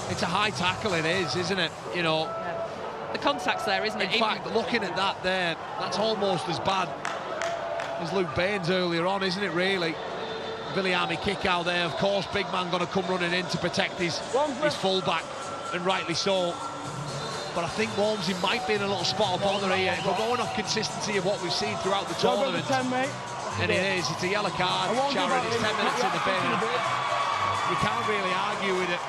It's a high tackle, it is, isn't it? You know. Yeah. The contact's there, isn't it? In fact, looking at that there, that's almost as bad as Luke Baines earlier on, isn't it, really? Viliami Kikau there, of course, big man going to come running in to protect his full-back, and rightly so. But I think Walmsley might be in a little spot of bother here. If we're going off consistency of what we've seen throughout the tournament, and it is, it's a yellow card, Sharon, it's 10 minutes in the bin. You can't really argue with it.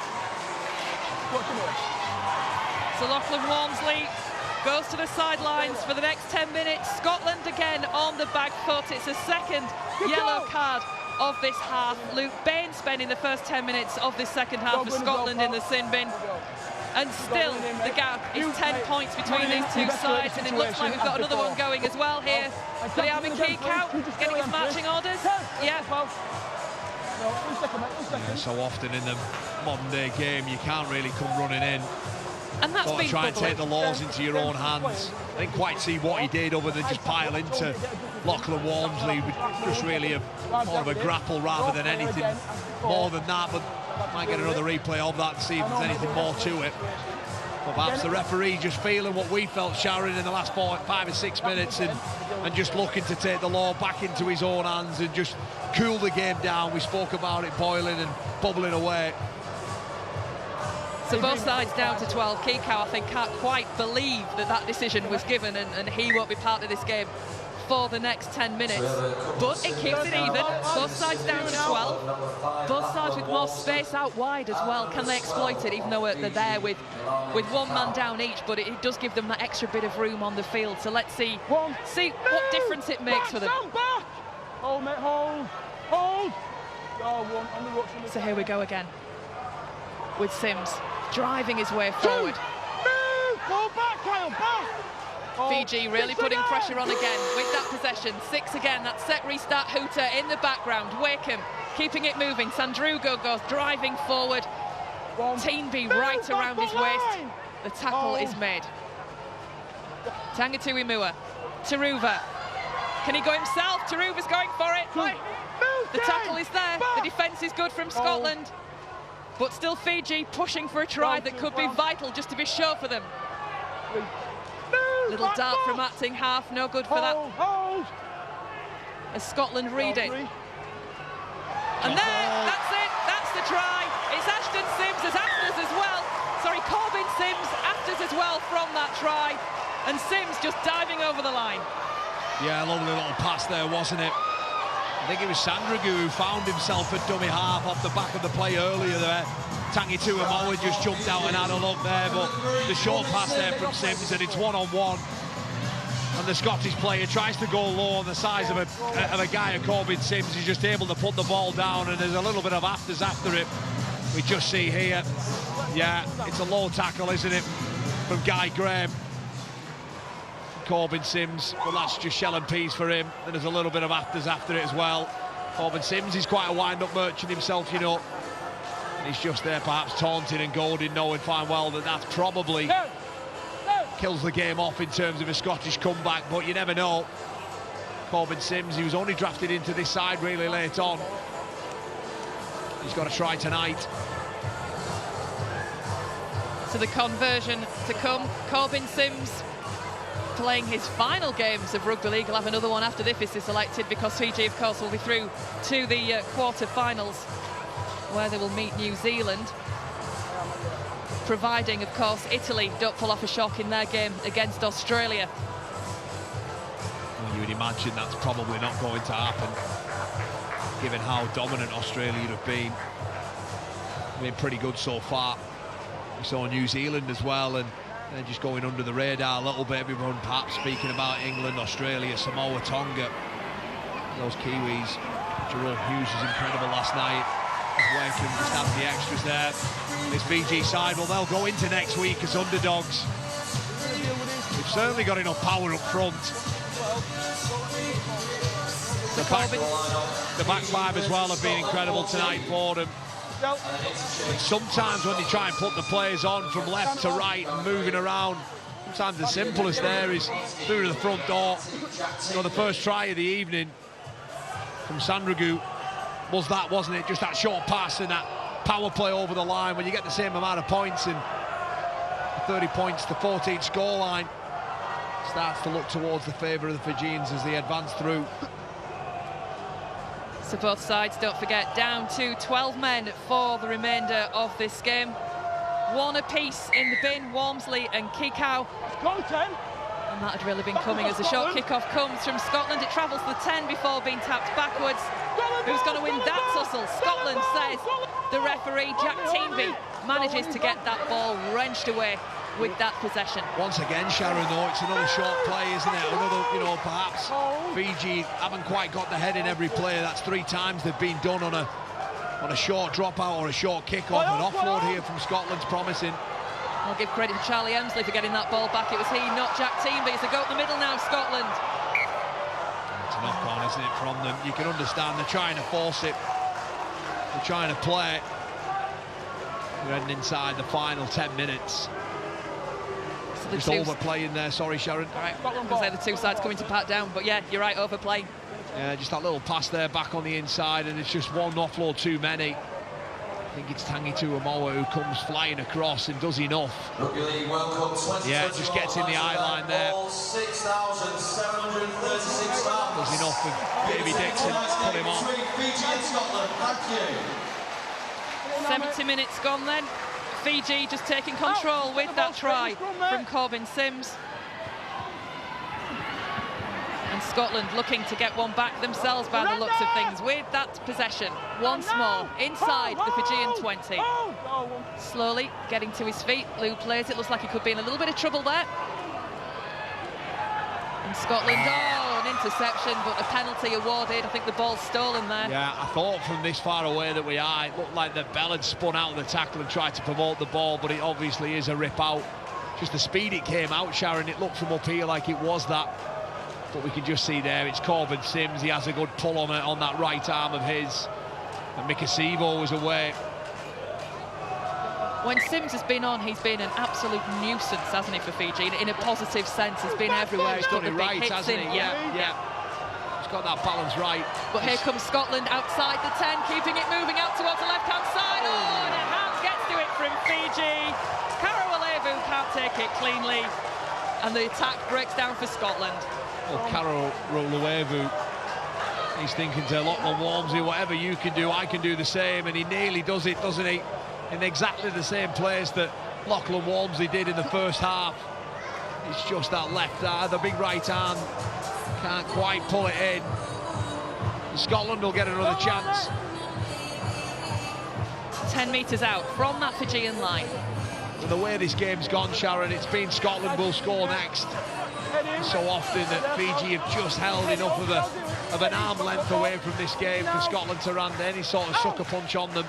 So Lachlan Walmsley goes to the sidelines for the next 10 minutes. Scotland again on the back foot. It's a second yellow card of this half. Luke Baines spending the first 10 minutes of this second half for Scotland in the sin bin. And still, the gap is 10 points between these two sides, and it looks like we've got another one going as well here. Viliami Kikau getting his marching orders. Yeah. So often in the modern day game, you can't really come running in. And that's been try and take the laws into your own hands. I didn't quite see what he did other than just pile into Lachlan Walmsley, just really more of a grapple rather than anything more than that. But might get another replay of that and see if there's anything more to it. But perhaps the referee just feeling what we felt, Sharon, in the last 5 or 6 minutes, and just looking to take the law back into his own hands and just cool the game down. We spoke about it boiling and bubbling away. So both sides down to 12. Kikau, I think, can't quite believe that decision was given, and he won't be part of this game for the next 10 minutes. But it keeps it even. Both sides down to 12. Both sides with more space out wide as well. Can they exploit it, even though they're there with one man down each? But it does give them that extra bit of room on the field. So let's see what difference it makes for them. Hold, mate, hold. Hold. Oh, one on the rucks. So here we go again with Sims driving his way forward. Go back, Kyle, back. Fiji really putting pressure on again with that possession. 6 again, that set restart hooter in the background. Wakeham keeping it moving. Sandrugo goes driving forward. Teenby right around his waist. The tackle is made. Tangatuimua. Taruva. Can he go himself? Taruva's going for it. The tackle is there. The defence is good from Scotland. But still Fiji pushing for a try that could be vital just to be sure for them. Little dart from acting half, no good for that. As Scotland read it. And there, that's it, that's the try. It's Ashton Sims as afters as well. Sorry, Corbin Sims afters as well from that try. And Sims just diving over the line. Yeah, a lovely little pass there, wasn't it? I think it was Sandrigu who found himself a dummy half off the back of the play earlier there. Tangituimua just jumped out and had a look there, but the short pass there from Sims, and it's one-on-one. And the Scottish player tries to go low on the size of a guy of Corbin Sims. He's just able to put the ball down, and there's a little bit of afters after it. We just see here, yeah, it's a low tackle, isn't it, from Guy Graham. Corbin Sims, well, that's just shell and peas for him. And there's a little bit of afters after it as well. Corbin Sims is quite a wind-up merchant himself, you know. And he's just there perhaps taunting and goading, knowing fine well that that's probably kills the game off in terms of a Scottish comeback, but you never know. Corbin Sims, he was only drafted into this side really late on. He's got to try tonight. So the conversion to come. Corbin Sims playing his final games of rugby league. He'll have another one after this is selected, because Fiji, of course, will be through to the quarter-finals, where they will meet New Zealand, providing, of course, Italy don't pull off a shock in their game against Australia. Well, you would imagine that's probably not going to happen, given how dominant Australia have been. Pretty good so far. We saw New Zealand as well, and they're just going under the radar a little bit. Everyone perhaps speaking about England, Australia, Samoa, Tonga. Those Kiwis. Jerome Hughes was incredible last night. Wakeham just has the extras there. This Fiji side, well, they'll go into next week as underdogs. They've certainly got enough power up front. The back five as well have been incredible tonight for them. And sometimes when you try and put the players on from left to right and moving around, sometimes the simplest there is through to the front door. You know, the first try of the evening from Sandrigu was that, wasn't it? Just that short pass and that power play over the line. When you get the same amount of points, and 30 points to 14 scoreline starts to look towards the favour of the Fijians as they advance through. So both sides, don't forget, down to 12 men for the remainder of this game. One apiece in the bin, Walmsley and Kikau. And that had really been coming as the short kick-off comes from Scotland. It travels to the 10 before being tapped backwards. Who's going to win that tussle? Scotland, says the referee. Jack Teenby manages to get that ball wrenched away with that possession. Once again, Sharon, though, it's another short play, isn't it? Another, you know, perhaps Fiji haven't quite got the head in every play. That's 3 times they've been done on a short dropout or a short kick-off. An offload here from Scotland's promising. I'll give credit to Charlie Emsley for getting that ball back. It was he, not Jack Teenby. It's a go in the middle now, Scotland. It's a knock-on, isn't it, from them? You can understand they're trying to force it. They're trying to play. We're heading inside the final 10 minutes. So just overplaying there, sorry, Sharon. All right, I'm going to say the two sides coming to pat down, but yeah, you're right, overplay. Yeah, just that little pass there back on the inside, and it's just one offload too many. I think it's Tangi Tuamoa who comes flying across and does enough. Yeah, just gets in the eye line there. 6,736 pounds. Does enough with Davy Dixon, put him on. Fiji and Scotland, thank you. 70 minutes gone then. Fiji just taking control with that try from Corbin Sims. And Scotland looking to get one back themselves by the looks of things with that possession. Once more inside the Fijian 20. Slowly getting to his feet. Lou plays it. Looks like he could be in a little bit of trouble there. And Scotland, an interception, but a penalty awarded. I think the ball's stolen there. Yeah, I thought from this far away that we are. It looked like the bell had spun out of the tackle and tried to promote the ball, but it obviously is a rip out. Just the speed it came out, Sharon, it looked from up here like it was that. But we can just see there, it's Corbin Sims. He has a good pull on it on that right arm of his. And Mikasivo was away. When Sims has been on, he's been an absolute nuisance, hasn't he, for Fiji? In a positive sense, he's been everywhere. He's got the big hits in. Yeah. He's got that balance right. But here comes Scotland outside the 10, keeping it moving out towards the left-hand side. Oh, and a hand gets to it from Fiji. Karawalevu can't take it cleanly. And the attack breaks down for Scotland. Well, Karawalevu, he's thinking to Lachlan Walmsley, whatever you can do, I can do the same. And he nearly does it, doesn't he? In exactly the same place that Lachlan Walmsley did in the first half. It's just that left arm, the big right arm, can't quite pull it in. And Scotland will get another chance. 10 metres out from that Fijian line. And the way this game's gone, Sharon, it's been Scotland will score next. So often that Fiji have just held enough of an arm length away from this game for Scotland to land any sort of sucker punch on them.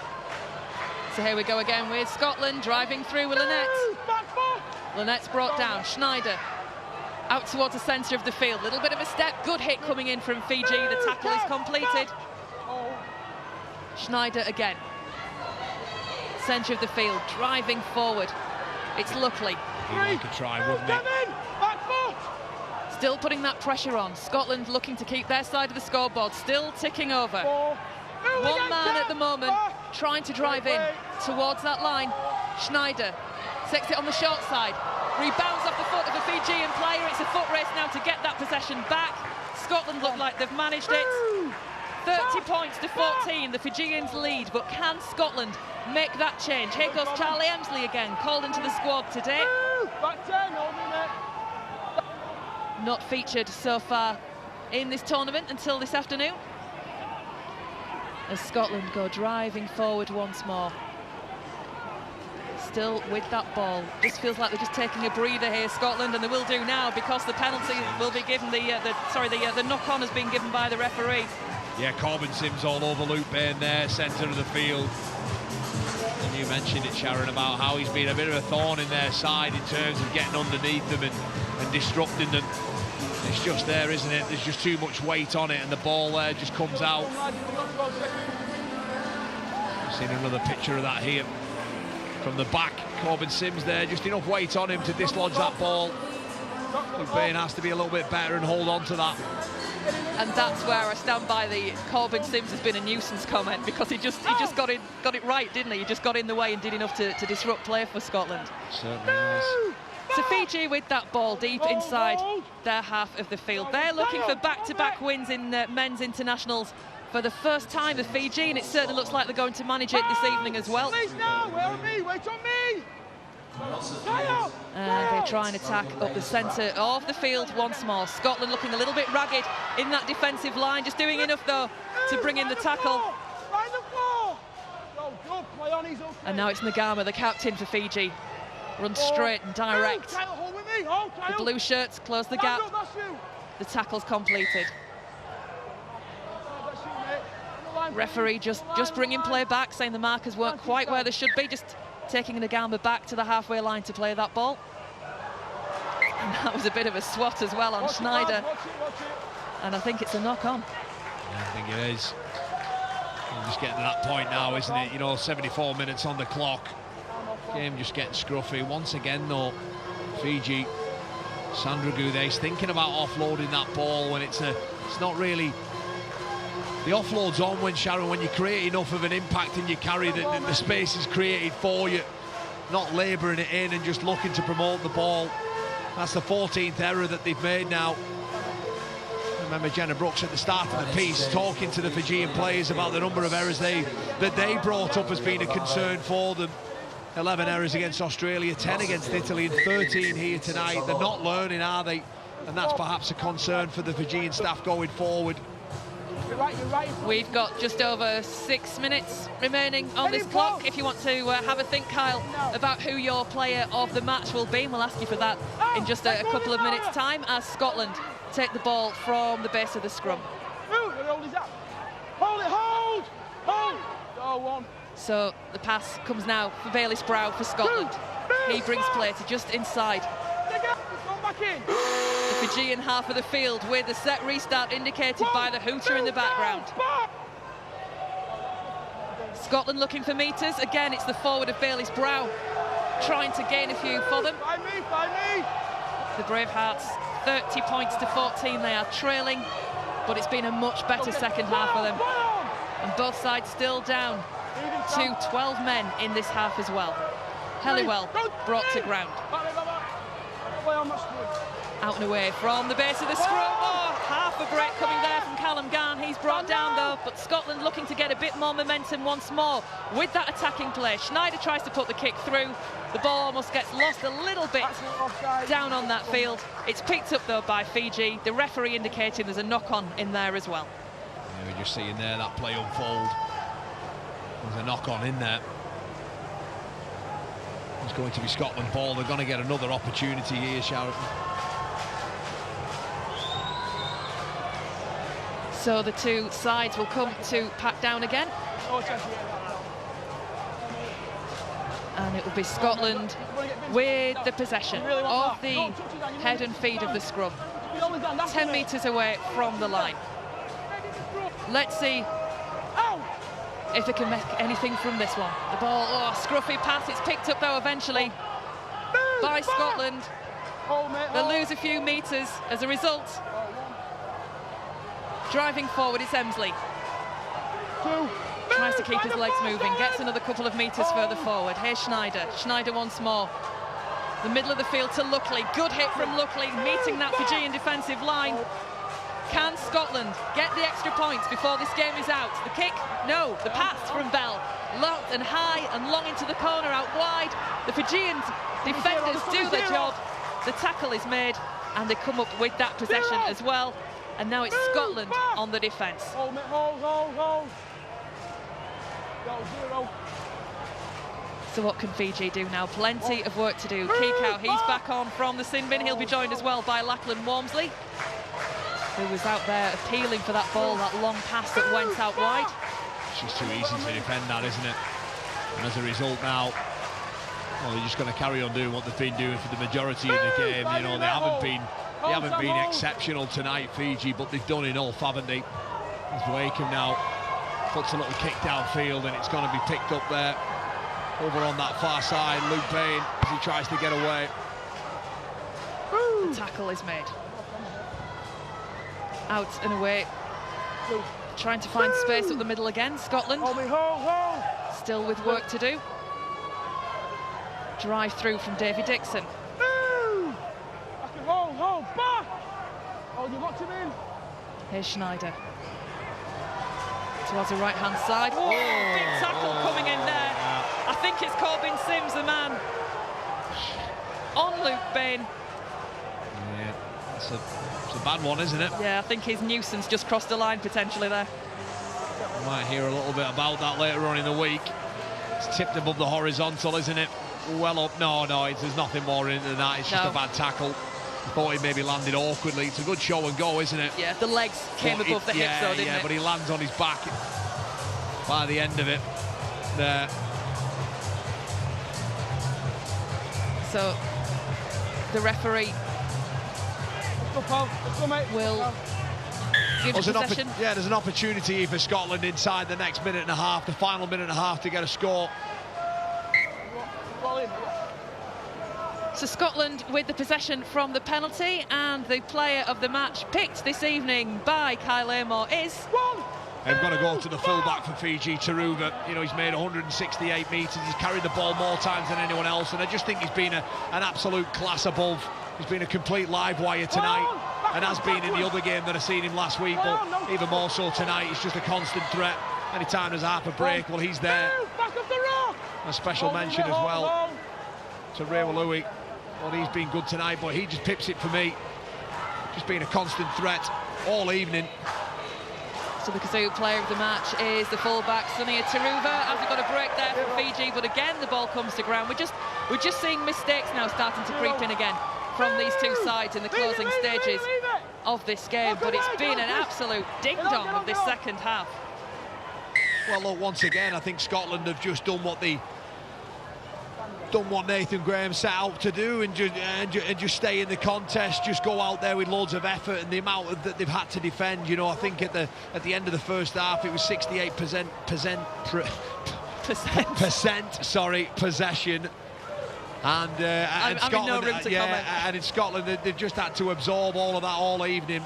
So here we go again with Scotland driving through with Lynette. Lynette's brought down. Schneider out towards the centre of the field. Little bit of a step. Good hit coming in from Fiji. The tackle is completed. Schneider again. Centre of the field, driving forward. It's Luckley. He'd like a try, wouldn't it? Still putting that pressure on. Scotland looking to keep their side of the scoreboard. Still ticking over. One man at the moment trying to drive in towards that line. Schneider takes it on the short side. Rebounds off the foot of a Fijian player. It's a foot race now to get that possession back. Scotland look like they've managed it. 30 points to 14, the Fijians lead, but can Scotland make that change? Here goes Charlie Emsley again, called into the squad today. Not featured so far in this tournament until this afternoon. As Scotland go driving forward once more. Still with that ball. Just feels like they're just taking a breather here, Scotland, and they will do now because the penalty will be given. The knock-on has been given by the referee. Yeah, Corbin Sims all over Luke Bain there, centre of the field. And you mentioned it, Sharon, about how he's been a bit of a thorn in their side in terms of getting underneath them and disrupting them. It's just there, isn't it? There's just too much weight on it, and the ball there just comes out. I've seen another picture of that here from the back. Corbin Sims there, just enough weight on him to dislodge that ball. Luke Bain has to be a little bit better and hold on to that. And that's where I stand by the Corbin Sims has been a nuisance comment, because he just got it right, didn't he? He just got in the way and did enough to disrupt play for Scotland. Certainly has. So Fiji with that ball deep inside their half of the field. They're looking for back-to-back wins in men's internationals for the first time of Fiji, and it certainly looks like they're going to manage it this evening as well. Wait on me. And they try and attack up the centre of the field once more. Scotland looking a little bit ragged in that defensive line, just doing enough though to bring in the tackle. And now it's Nagama, the captain for Fiji. Runs straight and direct. The blue shirts close the gap. The tackle's completed. Referee just bringing play back, saying the markers weren't quite where they should be, just taking Nagama back to the halfway line to play that ball. And that was a bit of a swat as well on Schneider. And I think it's a knock-on. Yeah, I think it is. We're just getting to that point now, isn't it? You know, 74 minutes on the clock. Game just getting scruffy. Once again, though, Fiji, Sandra Goude's thinking about offloading that ball when it's not really the offload's on when Sharon, when you create enough of an impact and you carry the space is created for you, not labouring it in and just looking to promote the ball. That's the 14th error that they've made now. I remember Jenna Brooks at the start of the piece talking to the Fijian players about the number of errors that they brought up as being a concern for them. 11 errors against Australia, 10 against Italy, and 13 here tonight. They're not learning, are they? And that's perhaps a concern for the Fijian staff going forward. We've got just over 6 minutes remaining on this clock. If you want to have a think, Kyle, about who your player of the match will be, and we'll ask you for that in just a couple of minutes' time, as Scotland take the ball from the base of the scrum. Hold it, hold! Oh, one. So the pass comes now for Bailey Sproul for Scotland. He brings play to just inside the Fijian half of the field, with the set restart indicated by the hooter in the background. Scotland looking for metres. Again, it's the forward of Bailey Sproul trying to gain a few for them. The Bravehearts, 30 points to 14. They are trailing, but it's been a much better second half for them. And both sides still down to 12 men in this half as well. Helliwell brought to ground. Out and away from the base of the scrum. Oh, half a break coming there from Callum Garn. He's brought down though, but Scotland looking to get a bit more momentum once more with that attacking play. Schneider tries to put the kick through. The ball almost gets lost a little bit down on that field. It's picked up though by Fiji. The referee indicating there's a knock-on in there as well. Yeah, we're just seeing there that play unfold. There's a knock-on in there. It's going to be Scotland ball. They're going to get another opportunity here, Sharon. So the two sides will come to pack down again. And it will be Scotland with the possession of the head and feet of the scrum. 10 metres away from the line. Let's see if they can make anything from this one. The ball, oh, scruffy pass. It's picked up though eventually by Scotland. They'll lose a few metres as a result. Driving forward, it's Emsley. Tries to keep his legs moving, gets another couple of metres further forward. Here's Schneider. Schneider once more. The middle of the field to Luckley. Good hit from Luckley, meeting that Fijian defensive line. Can Scotland get the extra points before this game is out? The kick? No. The pass from Bell. Long and high and long into the corner out wide. The Fijian defenders do their job. The tackle is made and they come up with that possession as well. And now it's Scotland on the defence. Hold. So what can Fiji do now? Plenty of work to do. Kikau, he's back on from the sin bin. He'll be joined as well by Lachlan Walmsley, who was out there appealing for that ball, that long pass that went out wide. It's just too easy to defend that, isn't it? And as a result now, well, they're just going to carry on doing what they've been doing for the majority of the game. You know, they haven't been exceptional tonight, Fiji, but they've done enough, haven't they? As Wakeham now puts a little kick downfield, and it's going to be picked up there over on that far side. Luke Payne, as he tries to get away. The tackle is made. Out and away. Trying to find space up the middle again. Scotland still with work to do. Drive through from Davy Dixon. Hold, back! Oh, you locked him in. Here's Schneider. Towards the right-hand side. Oh, big tackle coming in there. I think it's Corbin Sims, the man. On Luke Bain. Yeah, it's a bad one, isn't it? Yeah, I think his nuisance just crossed the line potentially there. We might hear a little bit about that later on in the week. It's tipped above the horizontal, isn't it? Well up. No, there's nothing more in it than that. It's just a bad tackle. I thought he maybe landed awkwardly. It's a good show and go, isn't it? Yeah, the legs came above the hips though, didn't it? But he lands on his back by the end of it there. So the referee will give possession. There's an opportunity here for Scotland inside the next minute and a half, the final minute and a half, to get a score. So Scotland with the possession from the penalty, and the player of the match picked this evening by Kyle Amor is I've got to go to the fullback for Fiji, Taruva. You know, he's made 168 metres. He's carried the ball more times than anyone else, and I just think he's been an absolute class above. He's been a complete live wire tonight, and has been in the other game that I seen him last week, but even more so tonight. He's just a constant threat. Anytime there's half a break, well, he's there. A special mention as well to RLWC. Well, he's been good tonight, but he just pips it for me. Just been a constant threat all evening. So the Kazoo player of the match is the fullback, Sunil Taruva. As we've got a break there for Fiji, but again the ball comes to ground. We're just seeing mistakes now starting to creep in again from these two sides in the closing stages of this game. But it's been an absolute ding-dong of this second half. Well, look, once again, I think Scotland have just done what Nathan Graham set out to do, and just stay in the contest, just go out there with loads of effort, and the amount that they've had to defend. You know, I think at the end of the first half it was 68% possession, and Scotland, and in Scotland they've just had to absorb all of that all evening,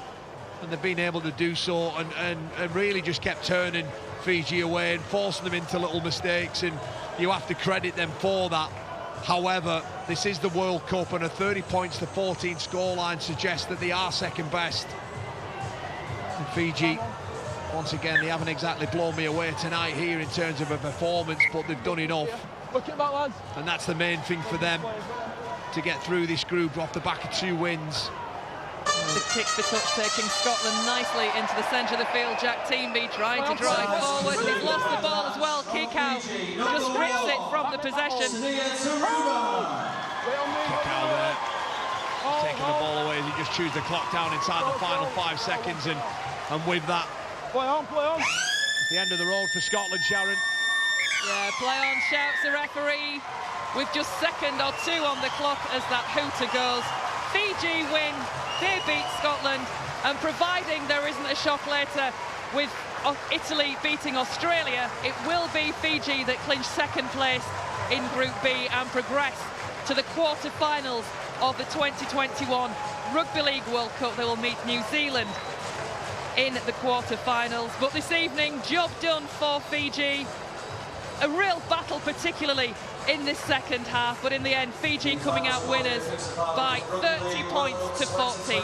and they've been able to do so, and really just kept turning Fiji away and forcing them into little mistakes, and you have to credit them for that. However, this is the World Cup, and a 30 points to 14 scoreline suggests that they are second best. And Fiji, once again, they haven't exactly blown me away tonight here in terms of a performance, but they've done enough. And that's the main thing for them, to get through this group off the back of 2 wins. The kick for touch taking Scotland nicely into the centre of the field. Jack Teamby trying to drive forward. He's lost the ball as well. Kikau just rips it from the possession. Kikau there, taking the ball away as he just chews the clock down inside the final 5 seconds, and with that, the end of the road for Scotland, Sharon. Yeah, play on, shouts the referee, with just second or 2 on the clock as that hooter goes. Fiji win, they beat Scotland, and providing there isn't a shock later with Italy beating Australia, it will be Fiji that clinch second place in Group B and progress to the quarter-finals of the 2021 Rugby League World Cup. They will meet New Zealand in the quarter-finals. But this evening, job done for Fiji. A real battle, particularly in this second half, but in the end, Fiji coming out winners by 30 points to 14.